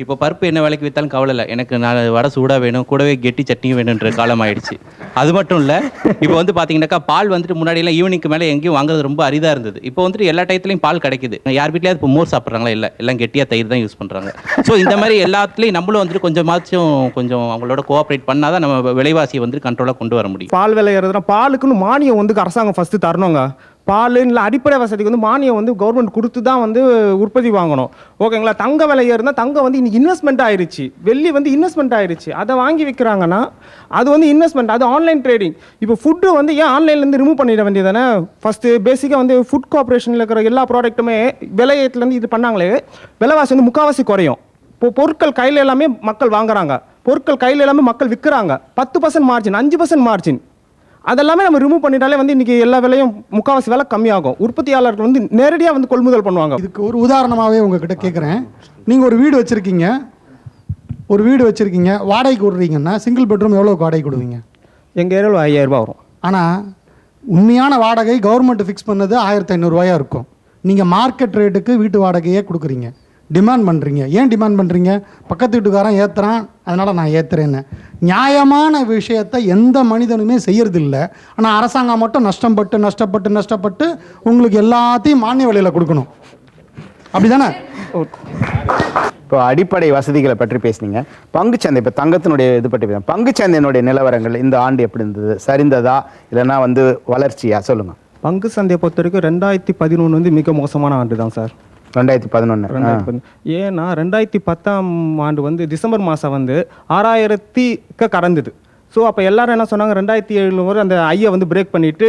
இப்போ பருப்பு என்ன விலைக்கு வித்தாலும் கவலை இல்லை, எனக்கு 4 வடை சூடாக வேணும், கூடவே கெட்டி சட்னியும் வேணுன்ற காலம் ஆயிடுச்சு. அது மட்டும் இல்லை, இப்போ பார்த்தீங்கன்னாக்கா பால் முன்னாடியெல்லாம் ஈவினிங்க்கு மேலே எங்கேயும் வாங்குறது ரொம்ப அரிதாக இருந்தது. இப்போ எல்லா டயத்துலையும் பால் கிடைக்குது. யார் வீட்லையாவது இப்போ மோர் சாப்பிட்றாங்களா? இல்லை, எல்லாம் கெட்டியாக தயிர் தான் யூஸ் பண்ணுறாங்க. ஸோ இந்த மாதிரி எல்லாத்துலேயும் நம்மளும் கொஞ்சம் அவங்களோட கோஆப்ரேட் பண்ணால் தான் நம்ம விலைவாசியை கண்ட்ரோலாக கொண்டு வர முடியும். பால் விலை ஏறுதுன்னா பாலுக்குன்னு மானியம் அரசாங்கம் ஃபஸ்ட்டு தரணுங்க. பால் இல்லை அடிப்படை வசதிக்கு மானியம் கவர்மெண்ட் கொடுத்து தான் உற்பத்தி வாங்கணும். ஓகேங்களா? தங்க விலை ஏறுனா தங்கம் இன்னைக்கு இன்வெஸ்ட்மெண்ட் ஆயிடுச்சு, வெள்ளி இன்வெஸ்ட்மெண்ட் ஆயிடுச்சு. அதை வாங்கி விற்கிறாங்கன்னா அது இன்வெஸ்ட்மெண்ட், அது ஆன்லைன் ட்ரேடிங். இப்போ ஃபுட்டு ஏன் ஆன்லைன்லேருந்து ரிமூவ் பண்ணிட வேண்டியதானே? ஃபஸ்ட்டு பேசிக்காக ஃபுட் கார்பரேஷனில் இருக்கிற எல்லா ப்ராடக்ட்டுமே விலையேற்றுலேருந்து இது பண்ணாங்களே, விலைவாசி முக்கால்வாசி குறையும். இப்போ பொருட்கள் கையில் எல்லாமே மக்கள் வாங்குறாங்க, பொருட்கள் கையில் எல்லாமே மக்கள் விற்கிறாங்க. 10% மார்ஜின், 5% மார்ஜின், அதெல்லாமே நம்ம ரிமூவ் பண்ணிட்டாலே இன்றைக்கி எல்லா விலையும் முக்கால்வாசி விலை கம்மியாகும். உற்பத்தியாளர்கள் நேரடியாக கொள்முதல் பண்ணுவாங்க. இதுக்கு ஒரு உதாரணமாகவே உங்ககிட்ட கேட்குறேன். நீங்கள் ஒரு வீடு வச்சுருக்கீங்க, வாடகைக்கு விடுறீங்கன்னா சிங்கிள் பெட்ரூம் எவ்வளோக்கு வாடகை கொடுவீங்க? எங்கள் ஏரியாவில் 5000 ரூபா வரும். ஆனால் உண்மையான வாடகை கவர்மெண்ட் ஃபிக்ஸ் பண்ணது 1500 ரூபாயாக இருக்கும். நீங்கள் மார்க்கெட் ரேட்டுக்கு வீட்டு வாடகையே கொடுக்குறீங்க, டிமாண்ட் பண்ணுறீங்க. ஏன் டிமாண்ட் பண்ணுறீங்க? பக்கத்து வீட்டுக்காரன் ஏற்றுறான், அதனால் நான் ஏற்றுறேன்னு. நியாயமான விஷயத்தை எந்த மனிதனுமே செய்யறதில்லை. ஆனால் அரசாங்கம் மட்டும் நஷ்டப்பட்டு உங்களுக்கு எல்லாத்தையும் மானிய விலையில் கொடுக்கணும். அப்படி தானே? இப்போ இப்போ அடிப்படை வசதிகளை பற்றி பேசுனீங்க. பங்குச்சந்தை, இப்போ தங்கத்தினுடைய இது பற்றி பேசுங்க. பங்குச்சந்தையினுடைய நிலவரங்கள் இந்த ஆண்டு எப்படி இருந்தது? சரிந்ததா இல்லைன்னா வளர்ச்சியா? சொல்லுங்க. பங்கு சந்தையை பொறுத்த வரைக்கும் 2011 வந்து மிக மோசமான ஆண்டு தான் சார். 2011. ஏன்னா 2010ஆம் ஆண்டு வந்து டிசம்பர் மாதம் வந்து 6000 கடந்தது. ஸோ அப்போ எல்லாரும் என்ன சொன்னாங்க, 2007 வரை அந்த ஐயை வந்து பிரேக் பண்ணிவிட்டு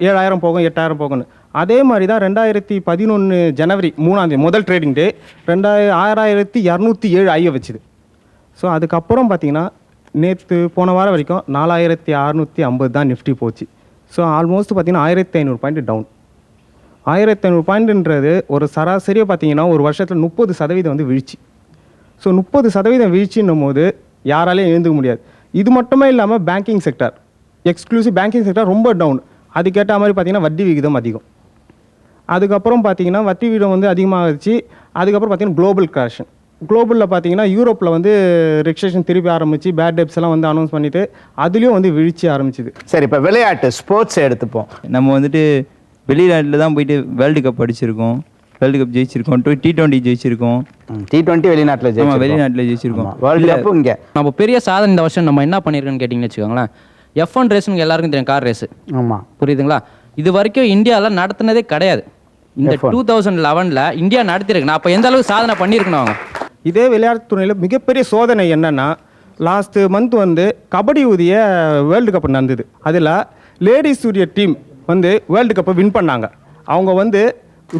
7000 போகும் 8000 போகும்னு. அதே மாதிரி தான் 2011 ஜனவரி 3ஆம் தேதி முதல் ட்ரேடிங் டே 6207 ஐயை வச்சுது. ஸோ அதுக்கப்புறம் பார்த்தீங்கன்னா நேற்று போன வாரம் வரைக்கும் 4650 தான் நிஃப்டி போச்சு. ஸோ ஆல்மோஸ்ட் பார்த்தீங்கன்னா 1500 பாயிண்ட் டவுன். 1500 பாயிண்ட்ன்றது ஒரு சராசரியாக பார்த்தீங்கன்னா ஒரு வருஷத்தில் 30% வந்து வீழ்ச்சி. ஸோ 30% வீழ்ச்சின்னும் போது யாராலையும் எழுந்துக்க முடியாது. இது மட்டுமே இல்லாமல் banking sector, exclusive banking sector ரொம்ப டவுன். அதுக்கேற்ற மாதிரி பார்த்தீங்கன்னா வட்டி விகிதம் அதிகம். அதுக்கப்புறம் பார்த்தீங்கன்னா வட்டி விகிதம் வந்து அதிகமாகிடுச்சு. அதுக்கப்புறம் பார்த்தீங்கன்னா குளோபல் கிராஷன். குளோபலில் பார்த்தீங்கன்னா யூரோப்பில் வந்து ரெக்ஷேஷன் திருப்பி ஆரம்பிச்சு, பேட் டெப்ஸ் எல்லாம் வந்து அனௌன்ஸ் பண்ணிட்டு அதுலேயும் வந்து வீழ்ச்சி ஆரம்பிச்சுது. சரி, இப்போ விளையாட்டு ஸ்போர்ட்ஸ் எடுத்துப்போம். நம்ம வந்துட்டு வெளிநாட்டில் தான் போயிட்டு வேர்ல்டு கப் அடிச்சிருக்கோம், வேர்ல்டு கப் ஜெயிச்சிருக்கோம், T20 ஜெயிச்சிருக்கோம். T20 வெளிநாட்டில் ஜெயிச்சிருக்கோம். வேர்ல்டு கப் இங்கே நம்ம பெரிய சாதனை இந்த வருஷம் நம்ம என்ன பண்ணியிருக்கோன்னு கேட்டிங்கன்னு வச்சுக்கோங்களேன். F1 ரேஸுங்க எல்லாருக்கும் தெரியும், கார் ரேஸு. ஆமாம், புரியுதுங்களா? இது வரைக்கும் இந்தியாவில் நடத்தினதே கிடையாது. இந்த 2011 இந்தியா நடத்திருக்கு. நான் அப்போ எந்த அளவுக்கு சாதனை பண்ணியிருக்கணும் அவங்க. இதே விளையாட்டு துறையில் மிகப்பெரிய சோதனை என்னன்னா, லாஸ்ட் மந்த் வந்து கபடி ஊதிய வேர்ல்டு கப் நடந்தது. அதில் லேடிஸ் உடைய டீம் வந்து வேர்ல்டு கப்பை வின் பண்ணாங்க. அவங்க வந்து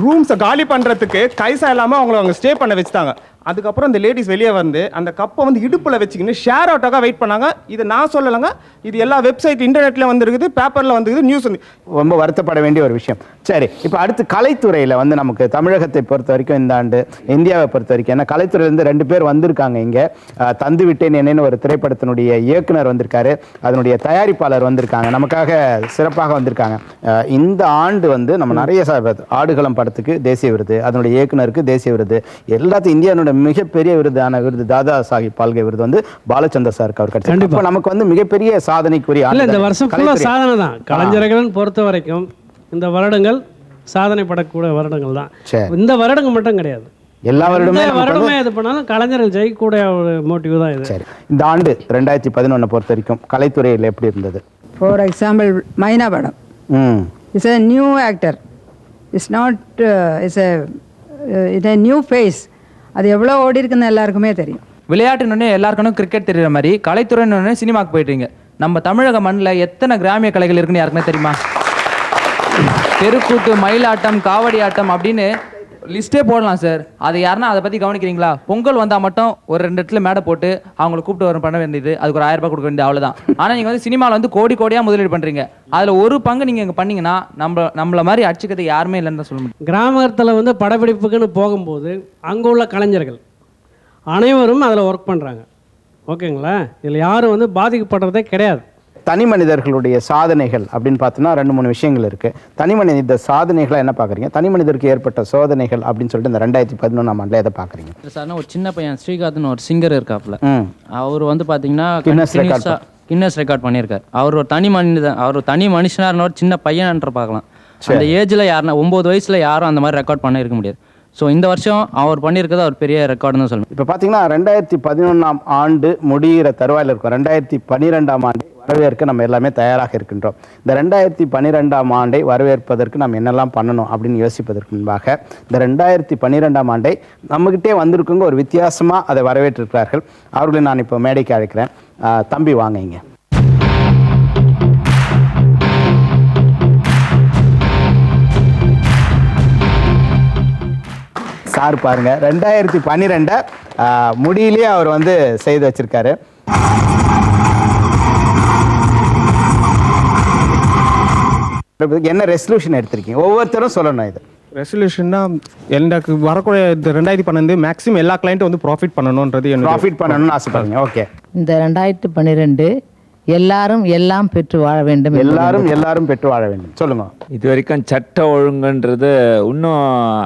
ரூம்ஸை காலி பண்ணுறதுக்கு கைசா இல்லாமல் அவங்க ஸ்டே பண்ண வச்சுட்டாங்க. அதுக்கப்புறம் இந்த லேடிஸ் வெளியே வந்து அந்த கப்பை வந்து இடுப்பில் வச்சுக்கின்னு ஷேர் அவுட்டாக வெயிட் பண்ணாங்க. இது நான் சொல்லலைங்க, இது எல்லா வெப்சைட் இன்டர்நெட்டில் வந்துருக்குது, பேப்பரில் வந்துருக்குது, நியூஸ் வந்து. ரொம்ப வருத்தப்பட வேண்டிய ஒரு விஷயம். சரி, இப்போ அடுத்து கலைத்துறையில் வந்து நமக்கு தமிழகத்தை பொறுத்த வரைக்கும் இந்த ஆண்டு, இந்தியாவை பொறுத்த வரைக்கும் ஏன்னா கலைத்துறையிலேருந்து 2 பேர் வந்திருக்காங்க இங்கே. தந்து விட்டேன் என்னன்னு ஒரு திரைப்படத்தினுடைய இயக்குனர் வந்திருக்காரு, அதனுடைய தயாரிப்பாளர் வந்திருக்காங்க, நமக்காக சிறப்பாக வந்திருக்காங்க. இந்த ஆண்டு வந்து நம்ம நிறைய ஆடுகளம் படத்துக்கு தேசிய விருது, அதனுடைய இயக்குனருக்கு தேசிய விருது, எல்லாத்தையும் இந்தியாவுடைய மிகப்பெரிய விருதான விருது தாதா சாஹிப் பால்கே விருது வந்து பாலச்சந்தர் சாருக்கு அவர் கிடைச்சது. இப்போ நமக்கு வந்து மிகப்பெரிய சாதனைக்குரிய இந்த வருஷம் சாதனை தான். கலைஞர்கள் பொறுத்த வரைக்கும் இந்த வருடங்கள் சாதனை படக்கூடிய வருடங்கள் தான். இந்த வருடங்கள் மட்டும் கிடையாது, எல்லா வருடமே இது பண்ணாலும் கலைஞர்கள் ஜெயிக்கக்கூடிய ஒரு மோட்டிவ் தான் இது. சரி, இந்த ஆண்டு 2011 பொறுத்த வரைக்கும் கலைத்துறையில் எப்படி இருந்தது? ஃபார் எக்ஸாம்பிள் மைனா படம் it's a new actor, it's not it's a new face. அது எவ்வளோ ஓடி இருக்குன்னு எல்லாருக்குமே தெரியும். விளையாட்டுன்னு எல்லாருக்கும் கிரிக்கெட் தெரியுற மாதிரி கலைத்துறைன்னு சினிமாக்கு போயிட்டீங்க. நம்ம தமிழக மண்ணில் எத்தனை கிராமிய கலைகள் இருக்குன்னு யாருக்குமே தெரியுமா? தெருக்கூத்து, மயிலாட்டம், காவடி ஆட்டம் அப்படின்னு லிஸ்ட்டே போடலாம் சார். அது யாருன்னா அதை பற்றி கவனிக்கிறீங்களா? பொங்கல் வந்தால் மட்டும் ஒரு 2 இடத்துல மேடை போட்டு அவங்களை கூப்பிட்டு வர பண்ண வேண்டியது, அதுக்கு ஒரு 1000 ரூபாய் கொடுக்க வேண்டியது, அவ்வளோதான். ஆனால் நீங்கள் வந்து சினிமாவில் வந்து கோடியாக முதலீடு பண்ணுறீங்க. அதில் ஒரு பங்கு நீங்கள் இங்கே பண்ணீங்கன்னா நம்மள மாதிரி அடிச்சுக்கிறது யாருமே இல்லைன்னு தான் சொல்ல முடியும். கிராமத்தில் வந்து படப்பிடிப்புக்குன்னு போகும்போது அங்கே உள்ள கலைஞர்கள் அனைவரும் அதில் ஒர்க் பண்ணுறாங்க. ஓகேங்களா? இதில் யாரும் வந்து பாதிக்கப்படுறதே கிடையாது. தனி மனிதர்களுடைய சாதனைகள் அப்படின்னு பார்த்தோன்னா 2-3 விஷயங்கள் இருக்குது. தனி மனித சாதனைகளை என்ன பார்க்குறீங்க? தனி மனிதருக்கு ஏற்பட்ட சோதனைகள் அப்படின்னு சொல்லிட்டு இந்த 2011ஆம் ஆண்டில் எதை பார்க்குறீங்க? சார், ஒரு சின்ன பையன் ஸ்ரீகாந்த்னு ஒரு சிங்கர் இருக்காப்புல, அவர் வந்து பார்த்தீங்கன்னா கின்னஸ் ரெக்கார்ட் பண்ணியிருக்காரு. அவர் ஒரு தனி மனுஷனாக இருந்த ஒரு சின்ன பையன்ற பார்க்கலாம். அந்த ஏஜில் யாருன்னா 9 வயசில் யாரும் அந்த மாதிரி ரெக்கார்ட் பண்ணியிருக்க முடியாது. ஸோ இந்த வருஷம் அவர் பண்ணியிருக்கிறது அவர் பெரிய ரெக்கார்டுன்னு தான் சொல்லணும். இப்போ பார்த்தீங்கன்னா 2011ஆம் ஆண்டு முடிகிற தருவாயில் இருக்கும். 2012ஆம் ஆண்டை வரவேற்க நம்ம எல்லாமே தயாராக இருக்கின்றோம். இந்த 2012ஆம் ஆண்டை வரவேற்பதற்கு நம்ம என்னெல்லாம் பண்ணணும் அப்படின்னு யோசிப்பதற்கு முன்பாக இந்த 2012ஆம் ஆண்டை நம்மகிட்டே வந்திருக்குங்க ஒரு வித்தியாசமாக அதை வரவேற்றிருக்கிறார்கள். அவர்களை நான் இப்போ மேடைக்கு அழைக்கிறேன். தம்பி வாங்க இங்கே. சார் பாருங்க, 2012 முடியிலே அவர் வந்து செய்து வச்சிருக்காரு. என்ன ரெசல்யூஷன் எடுத்திருக்கீங்க? ஒவ்வொருத்தரும் சொல்லணும். இது ரெசல்யூஷன்னா எனக்கு வரக்கூடிய 2012 மேக்ஸிமம் எல்லா கிளைண்ட்டும் வந்து ப்ராஃபிட் பண்ணணுன்றது, ப்ராஃபிட் பண்ணணும்னு ஆசைப்படுறீங்க. ஓகே, இந்த 2012 எல்லாரும் எல்லாம் பெற்று வாழ வேண்டும். எல்லாரும் பெற்று வாழ வேண்டும். சொல்லுங்க. இது வரைக்கும் சட்ட ஒழுங்குன்றது இன்னும்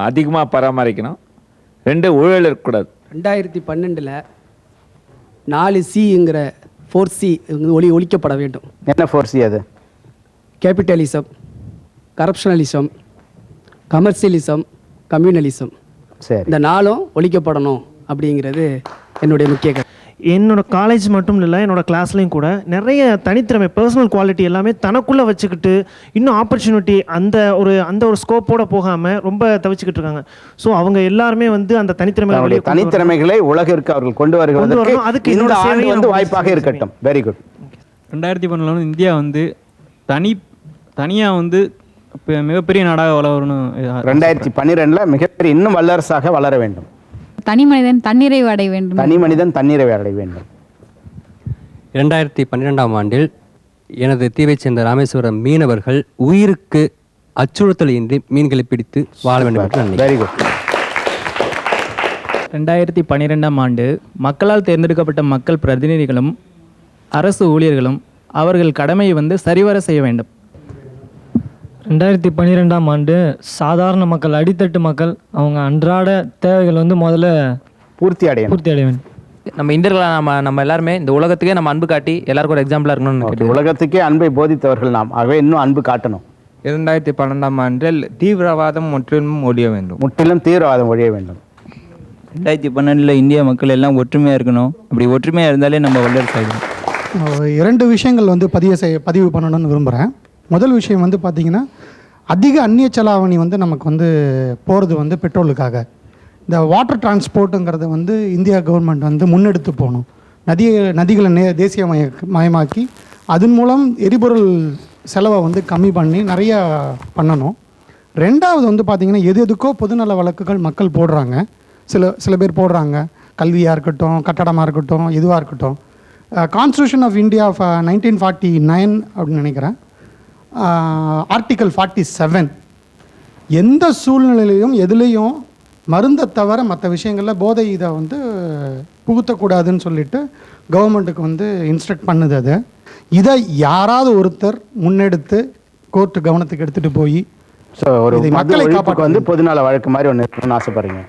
அதிகமாக பராமரிக்கணும். 2 ஊழல் இருக்கக்கூடாது. 2012 4Cங்கிற 4C ஒழிக்கப்பட வேண்டும். என்ன 4C அது? Capitalism, corruptionalism, commercialism, communalism. சரி, இந்த 4ம் ஒழிக்கப்படணும் அப்படிங்கிறது என்னுடைய முக்கிய கருத்து. என்னோட காலேஜ் மட்டும் இல்லை, என்னோட கிளாஸ்லேயும் கூட நிறைய தனித்திறமை, பர்சனல் குவாலிட்டி எல்லாமே தனக்குள்ளே வச்சுக்கிட்டு இன்னும் ஆப்பர்ச்சுனிட்டி அந்த ஒரு ஸ்கோப்போட போகாமல் ரொம்ப தவிச்சுக்கிட்டு இருக்காங்க. ஸோ அவங்க எல்லாருமே வந்து அந்த தனித்திறமைகளை உலகிற்கு அவர்கள் கொண்டு வருவதற்கு அதுக்கு இந்த ஆண்டு வந்து வாய்ப்பாக இருக்கட்டும். Very good. 2012 இந்தியா வந்து தனியாக வந்து மிகப்பெரிய நாடாக வளரணும். 2012 மிகப்பெரிய இன்னும் வல்லரசாக வளர வேண்டும். தனி மனிதன் தன்னிறைவு அடைய வேண்டும். தனி மனிதன் தன்னிறைவு அடைய வேண்டும். 2012 ஆண்டில் எனது தீவைச் சேர்ந்த ராமேஸ்வரம் மீனவர்கள் உயிருக்கு அச்சுறுத்தல் இன்றி மீன்களை பிடித்து வாழ வேண்டும் என்று நன்றி. Very good. 2012 ஆண்டு மக்களால் தேர்ந்தெடுக்கப்பட்ட மக்கள் பிரதிநிதிகளும் அரசு ஊழியர்களும் அவர்கள் கடமையை வந்து சரிவர செய்ய வேண்டும். 2012 ஆண்டு சாதாரண மக்கள், அடித்தட்டு மக்கள், அவங்க அன்றாட தேவைகள் வந்து முதல்ல பூர்த்தி அடைய வேண்டும். நம்ம இந்தியர்களாக நம்ம எல்லாருமே இந்த உலகத்துக்கே நம்ம அன்பு காட்டி எல்லாருக்கும் ஒரு எக்ஸாம்பிளாக இருக்கணும்னு உலகத்துக்கே அன்பை போதித்தவர்கள் நாம். ஆகவே இன்னும் அன்பு காட்டணும். 2012 ஆண்டில் தீவிரவாதம் முற்றிலும் ஒழிய வேண்டும். முற்றிலும் தீவிரவாதம் ஒழிய வேண்டும். 2012 இந்திய மக்கள் எல்லாம் ஒற்றுமையாக இருக்கணும். அப்படி ஒற்றுமையாக இருந்தாலே நம்ம வல்லரசு ஆகிடும். 2 விஷயங்கள் வந்து பதிவு பண்ணணும்னு விரும்புகிறேன். முதல் விஷயம் வந்து பார்த்திங்கன்னா, அதிக அந்நிய செலாவணி வந்து நமக்கு வந்து போகிறது வந்து பெட்ரோலுக்காக. இந்த வாட்டர் டிரான்ஸ்போர்ட்டுங்கிறத வந்து இந்தியா கவர்மெண்ட் வந்து முன்னெடுத்து போகணும். நதிகளை தேசிய மயமாக்கி அதன் மூலம் எரிபொருள் செலவை வந்து கம்மி பண்ணி நிறையா பண்ணணும். 2வது வந்து பார்த்திங்கன்னா, எதுக்கோ பொதுநல வழக்குகள் மக்கள் போடுறாங்க. சில பேர் போடுறாங்க. கல்வியாக இருக்கட்டும், கட்டடமாக இருக்கட்டும், எதுவாக இருக்கட்டும். கான்ஸ்டியூஷன் ஆஃப் இந்தியா ஆஃப் 1949 அப்படின்னு நினைக்கிறேன், ஆர்டிக்கல் 47 எந்த சூழ்நிலையிலையும் எதுலேயும் மருந்தை தவிர மற்ற விஷயங்களில் போதை இதை வந்து புகுத்தக்கூடாதுன்னு சொல்லிட்டு கவர்மெண்ட்டுக்கு வந்து இன்ஸ்ட்ரக்ட் பண்ணுது. அது இதை யாராவது ஒருத்தர் முன்னெடுத்து கோர்ட்டு கவனத்துக்கு எடுத்துகிட்டு போய் ஒரு மக்களை காப்பாற்ற வந்து பொதுநல வழக்கு மாதிரி ஒன்று இருக்கணும்னு ஆசைப்படுறீங்க.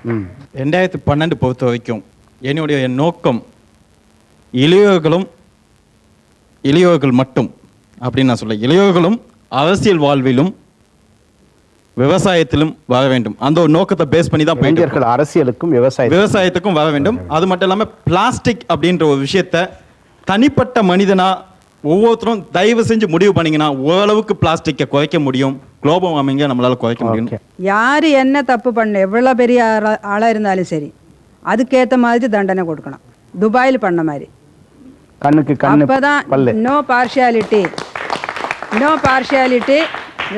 2012 பொறுத்த வரைக்கும் என்னுடைய நோக்கம் இளையோர்கள் மட்டும் அப்படின்னு நான் சொல்ல, இளையோர்களும் அரசியல் வாழ்விலும் விவசாயத்திலும் வர வேண்டும். அந்த ஒரு நோக்கத்தை பேஸ் பண்ணி தான் இளைஞர்கள் அரசியலுக்கும் விவசாயத்துக்கும் வர வேண்டும். அது மட்டும் இல்லாமல் பிளாஸ்டிக் அப்படின்ற ஒரு விஷயத்த தனிப்பட்ட மனிதனா ஒவ்வொருத்தரும் தயவு செஞ்சு முடிவு பண்ணீங்கன்னா ஓரளவுக்கு பிளாஸ்டிக்கை குறைக்க முடியும். குளோபல் வார்மிங்கை நம்மளால குறைக்க முடியும். யார் என்ன தப்பு பண்ண எவ்வளோ பெரிய ஆளாக இருந்தாலும் சரி அதுக்கேற்ற மாதிரி தண்டனை கொடுக்கணும். துபாயில் பண்ண மாதிரி கண்ணுக்கு அப்பதான் நோ பார்ஷியாலிட்டி.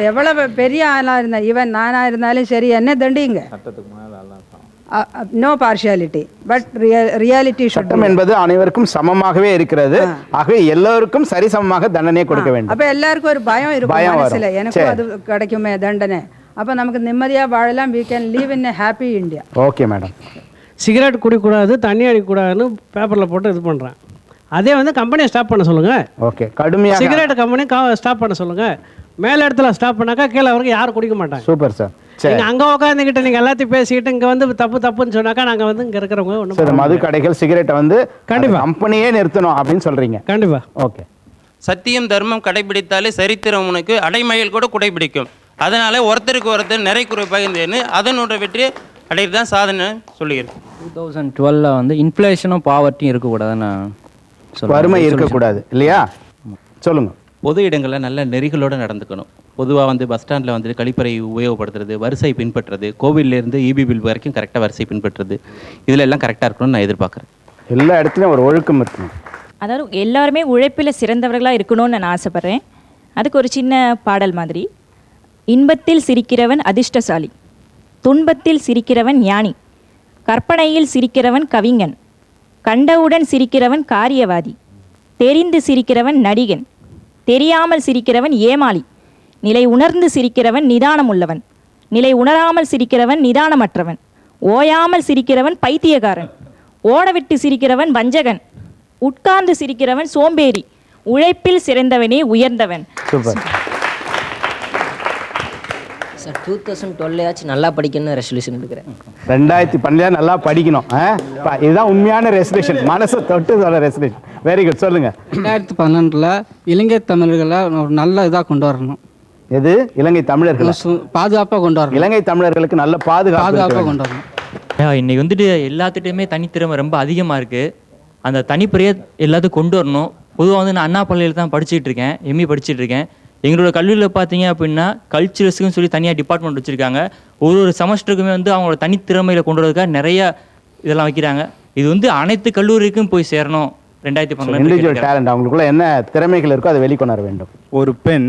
எவ்வளவு பெரிய ஆளாக இருந்தா ஈவன் நானாக இருந்தாலும் சரி என்ன தண்டிங்க. நோ பார்ஷியாலிட்டி பட் ரியாலிட்டி சட்டம் என்பது அனைவருக்கும் சமமாகவே இருக்கிறது. ஆகவே எல்லோருக்கும் சரிசமமாக தண்டனை கொடுக்க வேண்டும். அப்ப எல்லாருக்கும் ஒரு பயம் இருக்கும் மனசுல, எனக்கும் அது கிடைக்குமே தண்டனை, அப்ப நமக்கு நிம்மதியா வாழலாம். we can live in a happy India. Okay madam. Cigarette குடிக்கூடாது, தண்ணி அடிக்கக்கூடாதுன்னு பேப்பரில் போட்டு இது பண்ணுறேன். அதே வந்து கம்பெனியை ஸ்டாப் பண்ண சொல்லுங்கள். ஓகே, கடுமையாக சிகரெட் கம்பெனி ஸ்டாப் பண்ண சொல்லுங்கள். மேலே இடத்துல ஸ்டாப் பண்ணாக்கா கீழே வரைக்கும் யாரும் குடிக்க மாட்டாங்க. Super sir. நீங்கள் அங்கே உட்காந்துக்கிட்டு நீங்கள் எல்லாத்தையும் பேசிக்கிட்டு இங்கே வந்து தப்புன்னு சொன்னாக்கா நாங்கள் வந்து இங்கே இருக்கிறவங்க ஒன்றும் மது கடைகள் சிகரெட்டை வந்து கண்டிப்பாக கம்பெனியே நிறுத்தணும் அப்படின்னு சொல்கிறீங்க. கண்டிப்பாக. ஓகே. சத்தியம் தர்மம் கடைபிடித்தாலே சரித்திரம் உனக்கு அடைமயில் கூட குடைபிடிக்கும். அதனால ஒருத்தருக்கு ஒருத்தர் நிறை குறை பகிர்ந்தேன்னு அதனோட வெற்றி அடையிறது தான் சாதனை சொல்லியிருக்கேன். 2012 வந்து இன்ஃப்ளேஷனும் பாவர்ட்டியும் இருக்கக்கூடாதுன்னு வறுமை இருக்கக்கூடாது இல்லையா? சொல்லுங்கள். பொது இடங்களில் நல்ல நெறிகளோடு நடந்துக்கணும். பொதுவாக வந்து பஸ் ஸ்டாண்டில் வந்து கழிப்பறை உபயோகப்படுத்துறது, வரிசை பின்பற்றுறது, கோவிலேருந்து இபி பில் வரைக்கும் கரெக்டாக வரிசை பின்பற்றுறது, இதில் எல்லாம் கரெக்டாக இருக்கணும்னு நான் எதிர்பார்க்குறேன். எல்லா இடத்துலையும் ஒரு ஒழுக்கம் இருக்கணும். அதாவது எல்லாருமே உழைப்பில் சிறந்தவர்களாக இருக்கணும்னு நான் ஆசைப்பட்றேன். அதுக்கு ஒரு சின்ன பாடல் மாதிரி. இன்பத்தில் சிரிக்கிறவன் அதிர்ஷ்டசாலி, துன்பத்தில் சிரிக்கிறவன் ஞானி, கற்பனையில் சிரிக்கிறவன் கவிஞன், கண்டவுடன் சிரிக்கிறவன் காரியவாதி, தெரிந்து சிரிக்கிறவன் நடிகன், தெரியாமல் சிரிக்கிறவன் ஏமாளி, நிலை உணர்ந்து சிரிக்கிறவன் நிதானம் உள்ளவன், நிலை உணராமல் சிரிக்கிறவன் நிதானமற்றவன், ஓயாமல் சிரிக்கிறவன் பைத்தியக்காரன், ஓடவிட்டு சிரிக்கிறவன் வஞ்சகன், உட்கார்ந்து சிரிக்கிறவன் சோம்பேறி, உழைப்பில் சிறந்தவனே உயர்ந்தவன். சார் 2012 நல்லா படிக்கணும்னு ரெசல்யூஷன் எடுக்கிறேன். 2012 நல்லா படிக்கணும். இதுதான் உண்மையான ரெசல்யூஷன், மனசை தொட்டு சொல்ல ரெசல்யூஷன். Very good. சொல்லுங்க. 2012 இலங்கை தமிழர்களை ஒரு நல்ல இதாக கொண்டு வரணும். எது? இலங்கை தமிழர்கள் பாதுகாப்பாக கொண்டு வரணும். இலங்கை தமிழர்களுக்கு நல்ல பாதுகாப்பாக கொண்டு வரணும். இன்னைக்கு வந்துட்டு எல்லாத்துட்டையுமே தனித்திறமை ரொம்ப அதிகமாக இருக்குது. அந்த தனிப்பறையை எல்லாத்துக்கும் கொண்டு வரணும். பொதுவாக வந்து நான் அண்ணா பள்ளியில் தான் படிச்சுட்டு இருக்கேன், எம்இ படிச்சுட்டு இருக்கேன். எங்களோட கல்லூரியில் பார்த்தீங்க அப்படின்னா கல்ச்சுரல்ஸுக்குன்னு சொல்லி தனியாக டிபார்ட்மெண்ட் வச்சுருக்காங்க. ஒரு செமஸ்டருக்குமே வந்து அவங்களோட தனித்திறமையில் கொண்டு வரதுக்காக நிறைய இதெல்லாம் வைக்கிறாங்க. இது வந்து அனைத்து கல்லூரிக்கும் போய் சேரணும். 2012 இண்டிவிஜுவல் டேலண்ட், அவங்களுக்குள்ள என்ன திறமைகள் இருக்கோ அதை வெளிக்கொணர வேண்டும். ஒரு பெண்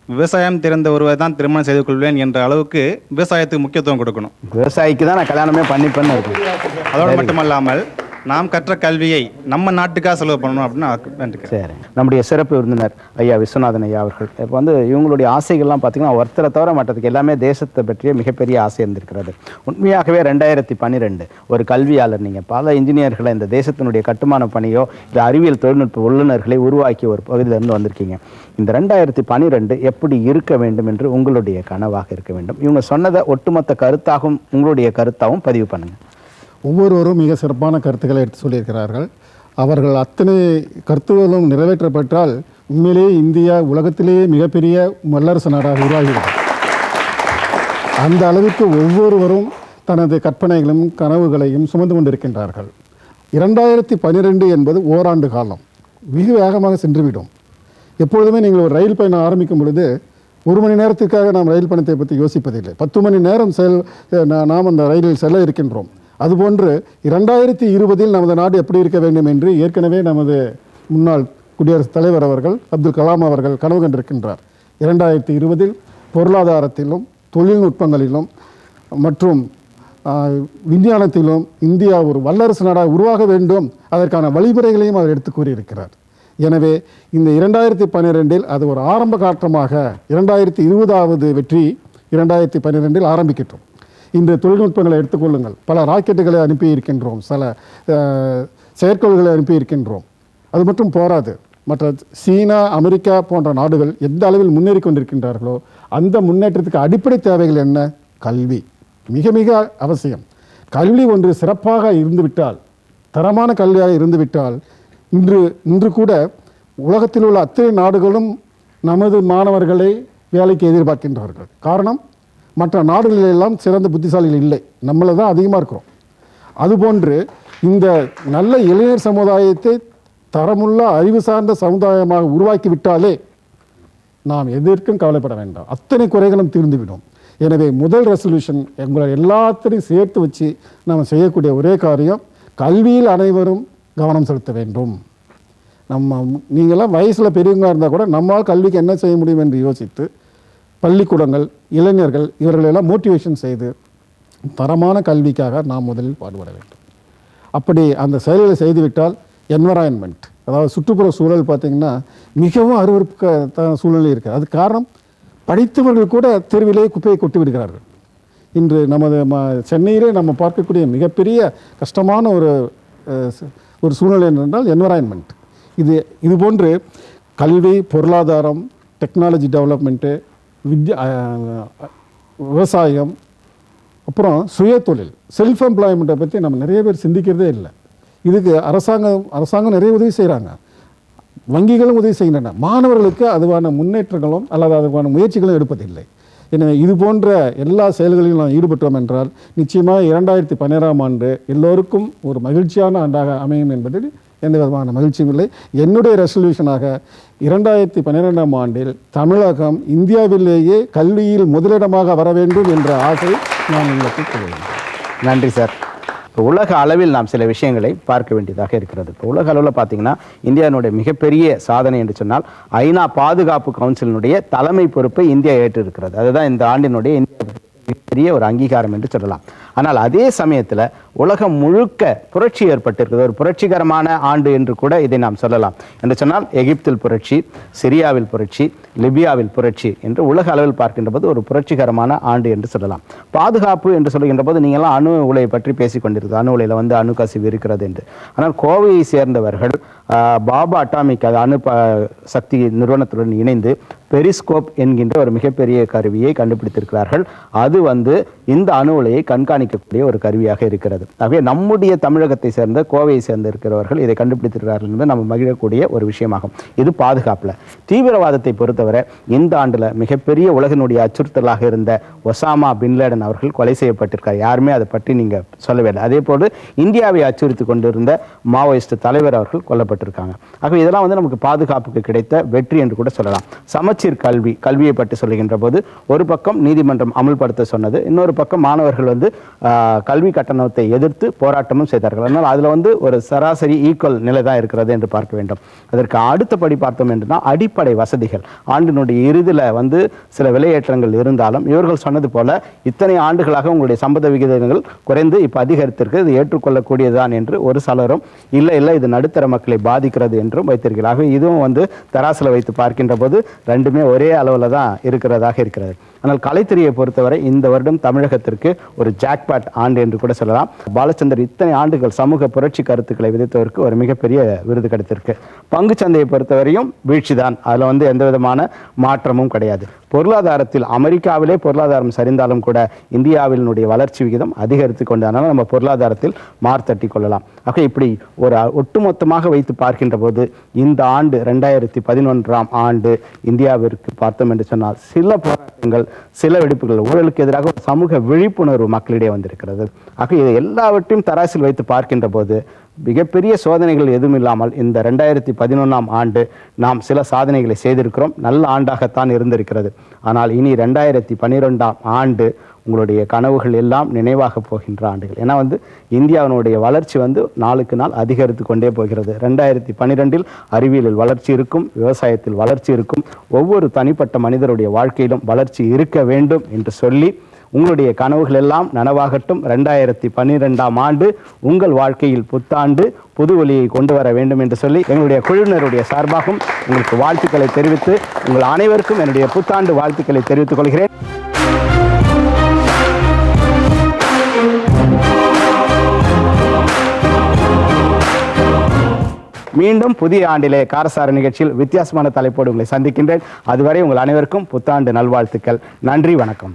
விவசாயம் தெரிந்த ஒருவர் தான் திருமணம் செய்து கொள்வேன் என்ற அளவுக்கு விவசாயத்துக்கு முக்கியத்துவம் கொடுக்கணும். விவசாயிக்கு தான் நான் கல்யாணமே பண்ணிப்பேன்னு இருக்கு. அதோடு மட்டுமல்லாமல் நாம் கற்ற கல்வியை நம்ம நாட்டுக்காக செலவு பண்ணணும் அப்படின்னு சரி. நம்முடைய சிறப்பு விருந்தினர் ஐயா விஸ்வநாதன் ஐயா அவர்கள் இப்போ வந்து இவங்களுடைய ஆசைகள்லாம் பார்த்தீங்கன்னா ஒருத்தரை தவிர மற்றதுக்கு எல்லாமே தேசத்தை பற்றிய மிகப்பெரிய ஆசை இருந்திருக்கிறது. உண்மையாகவே 2012 ஒரு கல்வியாளர், நீங்கள் பல இன்ஜினியர்களை இந்த தேசத்தினுடைய கட்டுமான பணியோ இல்லை அறிவியல் தொழில்நுட்ப வல்லுநர்களை உருவாக்கிய ஒரு பகுதியிலிருந்து வந்திருக்கீங்க. இந்த 2012 எப்படி இருக்க வேண்டும் என்று உங்களுடைய கனவாக இருக்க வேண்டும். இவங்க சொன்னதை ஒட்டுமொத்த கருத்தாகவும் உங்களுடைய கருத்தாகவும் பதிவு பண்ணுங்கள். ஒவ்வொருவரும் மிக சிறப்பான கருத்துக்களை எடுத்து சொல்லியிருக்கிறார்கள். அவர்கள் அத்தனை கருத்துக்களும் நிறைவேற்றப்பட்டால் உண்மையிலேயே இந்தியா உலகத்திலேயே மிகப்பெரிய வல்லரசு நாடாக உருவாகிறது. அந்த அளவிற்கு ஒவ்வொருவரும் தனது கற்பனைகளும் கனவுகளையும் சுமந்து கொண்டிருக்கின்றார்கள். 2012 என்பது ஓராண்டு காலம் மிக வேகமாக சென்றுவிடும். எப்பொழுதுமே நீங்கள் ஒரு ரயில் பயணம் ஆரம்பிக்கும் பொழுது 1 மணி நேரத்திற்காக நாம் ரயில் பயணத்தை பற்றி யோசிப்பதில்லை. 10 மணி நேரம் நாம் அந்த ரயிலில் செல்ல இருக்கின்றோம். அதுபோன்று 2020 நமது நாடு எப்படி இருக்க வேண்டும் என்று ஏற்கனவே நமது முன்னாள் குடியரசுத் தலைவர் அவர்கள் அப்துல் கலாம் அவர்கள் கனவு கண்டிருக்கின்றார். 2020 பொருளாதாரத்திலும் தொழில்நுட்பங்களிலும் மற்றும் விஞ்ஞானத்திலும் இந்தியா ஒரு வல்லரசு நாடாக உருவாக வேண்டும், அதற்கான வழிமுறைகளையும் அவர் எடுத்து கூறியிருக்கிறார். எனவே இந்த 2012 அது ஒரு ஆரம்ப காற்றமாக 2020வது வெற்றி 2012 ஆரம்பிக்கட்டும். இன்று தொழில்நுட்பங்களை எடுத்துக்கொள்ளுங்கள். பல ராக்கெட்டுகளை அனுப்பி இருக்கின்றோம், சில செயற்கைகளை அனுப்பி இருக்கின்றோம். அது மட்டும் போராது. மற்ற சீனா, அமெரிக்கா போன்ற நாடுகள் எந்த அளவில் முன்னேறி கொண்டிருக்கின்றார்களோ அந்த முன்னேற்றத்துக்கு அடிப்படை தேவைகள் என்ன? கல்வி மிக மிக அவசியம். கல்வி ஒன்று சிறப்பாக இருந்துவிட்டால், தரமான கல்வியாக இருந்துவிட்டால், இன்று கூட உலகத்தில் உள்ள அத்தனை நாடுகளும் நமது மாணவர்களை வேலைக்கு எதிர்பார்க்கின்றார்கள். காரணம், மற்ற நாடுகளெல்லாம் சிறந்த புத்திசாலிகள் இல்லை, நம்மளை தான் அதிகமாக இருக்கிறோம். அதுபோன்று இந்த நல்ல இளைஞர் சமுதாயத்தை தரமுள்ள அறிவு சார்ந்த சமுதாயமாக உருவாக்கி விட்டாலே நாம் எதற்கும் கவலைப்பட வேண்டாம், அத்தனை குறைகளும் தீர்ந்துவிடும். எனவே முதல் ரெசல்யூஷன் எங்களை எல்லாத்தையும் சேர்த்து வச்சு நாம் செய்யக்கூடிய ஒரே காரியம், கல்வியில் அனைவரும் கவனம் செலுத்த வேண்டும். நீங்களாம் வயசில் பெரியவங்களாக இருந்தால் கூட நம்மால் கல்விக்கு என்ன செய்ய முடியும் என்று யோசித்து பள்ளிக்கூடங்கள், இளைஞர்கள் இவர்களெல்லாம் மோட்டிவேஷன் செய்து தரமான கல்விக்காக நாம் முதலில் பாடுபட வேண்டும். அப்படி அந்த செயல்களை செய்துவிட்டால் என்வரான்மெண்ட், அதாவது சுற்றுப்புற சூழல் பார்த்திங்கன்னா மிகவும் அருவருக்க சூழ்நிலை இருக்குது. அது காரணம், படித்தவர்கள் கூட தெருவிலேயே குப்பையை கொட்டி விடுகிறார்கள். இன்று நமது சென்னையிலே நம்ம பார்க்கக்கூடிய மிகப்பெரிய கஷ்டமான ஒரு சூழ்நிலை என்றால் என்வரான்மெண்ட். இது போன்று கல்வி, பொருளாதாரம், டெக்னாலஜி டெவலப்மெண்ட்டு, விவசாயம், அப்புறம் சுயதொழில், செல்ஃப் எம்ப்ளாய்மெண்ட்டை பற்றி நம்ம நிறைய பேர் சிந்திக்கிறதே இல்லை. இதுக்கு அரசாங்கம் நிறைய உதவி செய்கிறாங்க, வங்கிகளும் உதவி செய்கின்றன. மாணவர்களுக்கு அதுவான முன்னேற்றங்களும் அல்லது அதுவான முயற்சிகளும் எடுப்பதில்லை. எனவே இது போன்ற எல்லா செயல்களிலும் நாம் ஈடுபட்டோம் என்றால் நிச்சயமாக 2012ஆம் ஆண்டு எல்லோருக்கும் ஒரு மகிழ்ச்சியான ஆண்டாக அமையும் என்பதில் எந்த விதமான மகிழ்ச்சியும் இல்லை. என்னுடைய ரெசல்யூஷனாக 2012ஆம் ஆண்டில் தமிழகம் இந்தியாவிலேயே கல்வியில் முதலிடமாக வர வேண்டும் என்ற ஆசை நான் உங்களுக்கு கூறுகிறேன். நன்றி சார். இப்போ உலக அளவில் நாம் சில விஷயங்களை பார்க்க வேண்டியதாக இருக்கிறது. இப்போ உலக அளவில் பார்த்தீங்கன்னா இந்தியாவினுடைய மிகப்பெரிய சாதனை என்று சொன்னால் ஐநா பாதுகாப்பு கவுன்சிலினுடைய தலைமை பொறுப்பை இந்தியா ஏற்று இருக்கிறது. அதுதான் இந்த ஆண்டினுடைய இந்தியா மிகப்பெரிய ஒரு அங்கீகாரம் என்று சொல்லலாம். ஆனால் அதே சமயத்தில் உலகம் முழுக்க புரட்சி ஏற்பட்டிருக்கிறது. ஒரு புரட்சிகரமான ஆண்டு என்று கூட இதை நாம் சொல்லலாம். என்று சொன்னால் எகிப்தில் புரட்சி, சிரியாவில் புரட்சி, லிபியாவில் புரட்சி என்று உலக அளவில் பார்க்கின்ற போது ஒரு புரட்சிகரமான ஆண்டு என்று சொல்லலாம். பாதுகாப்பு என்று சொல்கின்ற போது நீங்கள்லாம் அணு உலையை பற்றி பேசிக் கொண்டிருக்கிறது, அணு உலையில் வந்து அணு கசிவு இருக்கிறது என்று. ஆனால் கோவையை சேர்ந்தவர்கள் பாபா அட்டாமிக் அணு சக்தி நிறுவனத்துடன் இணைந்து பெரிஸ்கோப் என்கின்ற ஒரு மிகப்பெரிய கருவியை கண்டுபிடித்திருக்கிறார்கள். அது வந்து இந்த அணு உலையை கண்காணிக்க கண்காணிக்கக்கூடிய ஒரு கருவியாக இருக்கிறது. ஆகவே நம்முடைய தமிழகத்தை சேர்ந்த கோவையை சேர்ந்த இருக்கிறவர்கள் இதை கண்டுபிடித்திருக்கிறார்கள் என்பது நம்ம மகிழக்கூடிய ஒரு விஷயமாகும். இது பாதுகாப்பில். தீவிரவாதத்தை பொறுத்தவரை இந்த ஆண்டில் மிகப்பெரிய உலகினுடைய அச்சுறுத்தலாக இருந்த ஒசாமா பின்லேடன் அவர்கள் கொலை செய்யப்பட்டிருக்கார். யாருமே அதை பற்றி நீங்கள் சொல்லவே இல்லை. அதே போல் இந்தியாவை அச்சுறுத்தி கொண்டிருந்த மாவோயிஸ்ட் தலைவர் அவர்கள் கொல்லப்பட்டிருக்காங்க. ஆகவே இதெல்லாம் நமக்கு பாதுகாப்புக்கு கிடைத்த வெற்றி என்று கூட சொல்லலாம். சமச்சீர் கல்வியை பற்றி சொல்லுகின்ற போது ஒரு பக்கம் நீதிமன்றம் அமல்படுத்த சொன்னது, இன்னொரு பக்கம் மாணவர்கள் கல்வி கட்டணத்தை எதிர்த்து போராட்டமும் செய்தார்கள். அதனால் அதில் ஒரு சராசரி ஈக்குவல் நிலை தான் இருக்கிறது என்று பார்க்க வேண்டும். அதற்கு அடுத்தபடி பார்த்தோம் என்றால் அடிப்படை வசதிகள் ஆண்டினுடைய இறுதியில் சில விலையேற்றங்கள் இருந்தாலும் இவர்கள் சொன்னது போல இத்தனை ஆண்டுகளாக உங்களுடைய சம்பத விகிதங்கள் குறைந்து இப்போ அதிகரித்திருக்கு, இது ஏற்றுக்கொள்ளக்கூடியதுதான் என்று ஒரு சிலரும் இல்லை இது நடுத்தர மக்களை பாதிக்கிறது என்றும் வைத்திருக்கிறார்கள். இதுவும் தராசில் வைத்து பார்க்கின்ற போது ரெண்டுமே ஒரே அளவில் தான் இருக்கிறதாக இருக்கிறது. ஆனால் கலைத்துறையை பொறுத்தவரை இந்த வருடம் தமிழகத்திற்கு ஒரு ஜாக்பாட் ஆண்டு என்று கூட சொல்லலாம். பாலச்சந்தர் இத்தனை ஆண்டுகள் சமூக புரட்சி கருத்துக்களை விதைத்தவருக்கு ஒரு மிகப்பெரிய விருது கிடைத்திருக்கு. பங்குச்சந்தையை பொறுத்தவரையும் வீழ்ச்சி தான், அதில் எந்த விதமான மாற்றமும் கிடையாது. பொருளாதாரத்தில் அமெரிக்காவிலே பொருளாதாரம் சரிந்தாலும் கூட இந்தியாவினுடைய வளர்ச்சி விகிதம் அதிகரித்து கொண்டதனால நம்ம பொருளாதாரத்தில் மார்த்தட்டி கொள்ளலாம். ஆக இப்படி ஒரு ஒட்டுமொத்தமாக வைத்து பார்க்கின்ற போது இந்த ஆண்டு 2011ஆம் ஆண்டு இந்தியாவிற்கு பார்த்தோம் என்று சொன்னால் சில போராட்டங்கள், சில வெடிப்புகள், ஊழலுக்கு எதிராக ஒரு சமூக விழிப்புணர்வு மக்களிடையே வந்திருக்கிறது. ஆக இதை எல்லாவற்றையும் தராசில் வைத்து பார்க்கின்ற போது மிகப்பெரிய சோதனைகள் எதுவும் இல்லாமல் இந்த 2011ஆம் ஆண்டு நாம் சில சாதனைகளை செய்திருக்கிறோம். நல்ல ஆண்டாகத்தான் இருந்திருக்கிறது. ஆனால் இனி 2012ஆம் ஆண்டு உங்களுடைய கனவுகள் எல்லாம் நினைவாக போகின்ற ஆண்டுகள். ஏன்னா இந்தியாவினுடைய வளர்ச்சி நாளுக்கு நாள் அதிகரித்து கொண்டே போகிறது. 2012இல் அறிவியலில் வளர்ச்சி இருக்கும், விவசாயத்தில் வளர்ச்சி இருக்கும், ஒவ்வொரு தனிப்பட்ட மனிதருடைய வாழ்க்கையிலும் வளர்ச்சி இருக்க வேண்டும் என்று சொல்லி உங்களுடைய கனவுகள் எல்லாம் நனவாகட்டும். 2012ஆம் ஆண்டு உங்கள் வாழ்க்கையில் புத்தாண்டு புது ஒளியை கொண்டு வர வேண்டும் என்று சொல்லி எங்களுடைய குழுவினருடைய சார்பாகவும் உங்களுக்கு வாழ்த்துக்களை தெரிவித்து உங்கள் அனைவருக்கும் என்னுடைய புத்தாண்டு வாழ்த்துக்களை தெரிவித்துக் கொள்கிறேன். மீண்டும் புதிய ஆண்டிலே காரசார நிகழ்ச்சியில் வித்தியாசமான தலைப்போடு உங்களை சந்திக்கின்றேன். அதுவரை உங்கள் அனைவருக்கும் புத்தாண்டு நல்வாழ்த்துக்கள். நன்றி, வணக்கம்.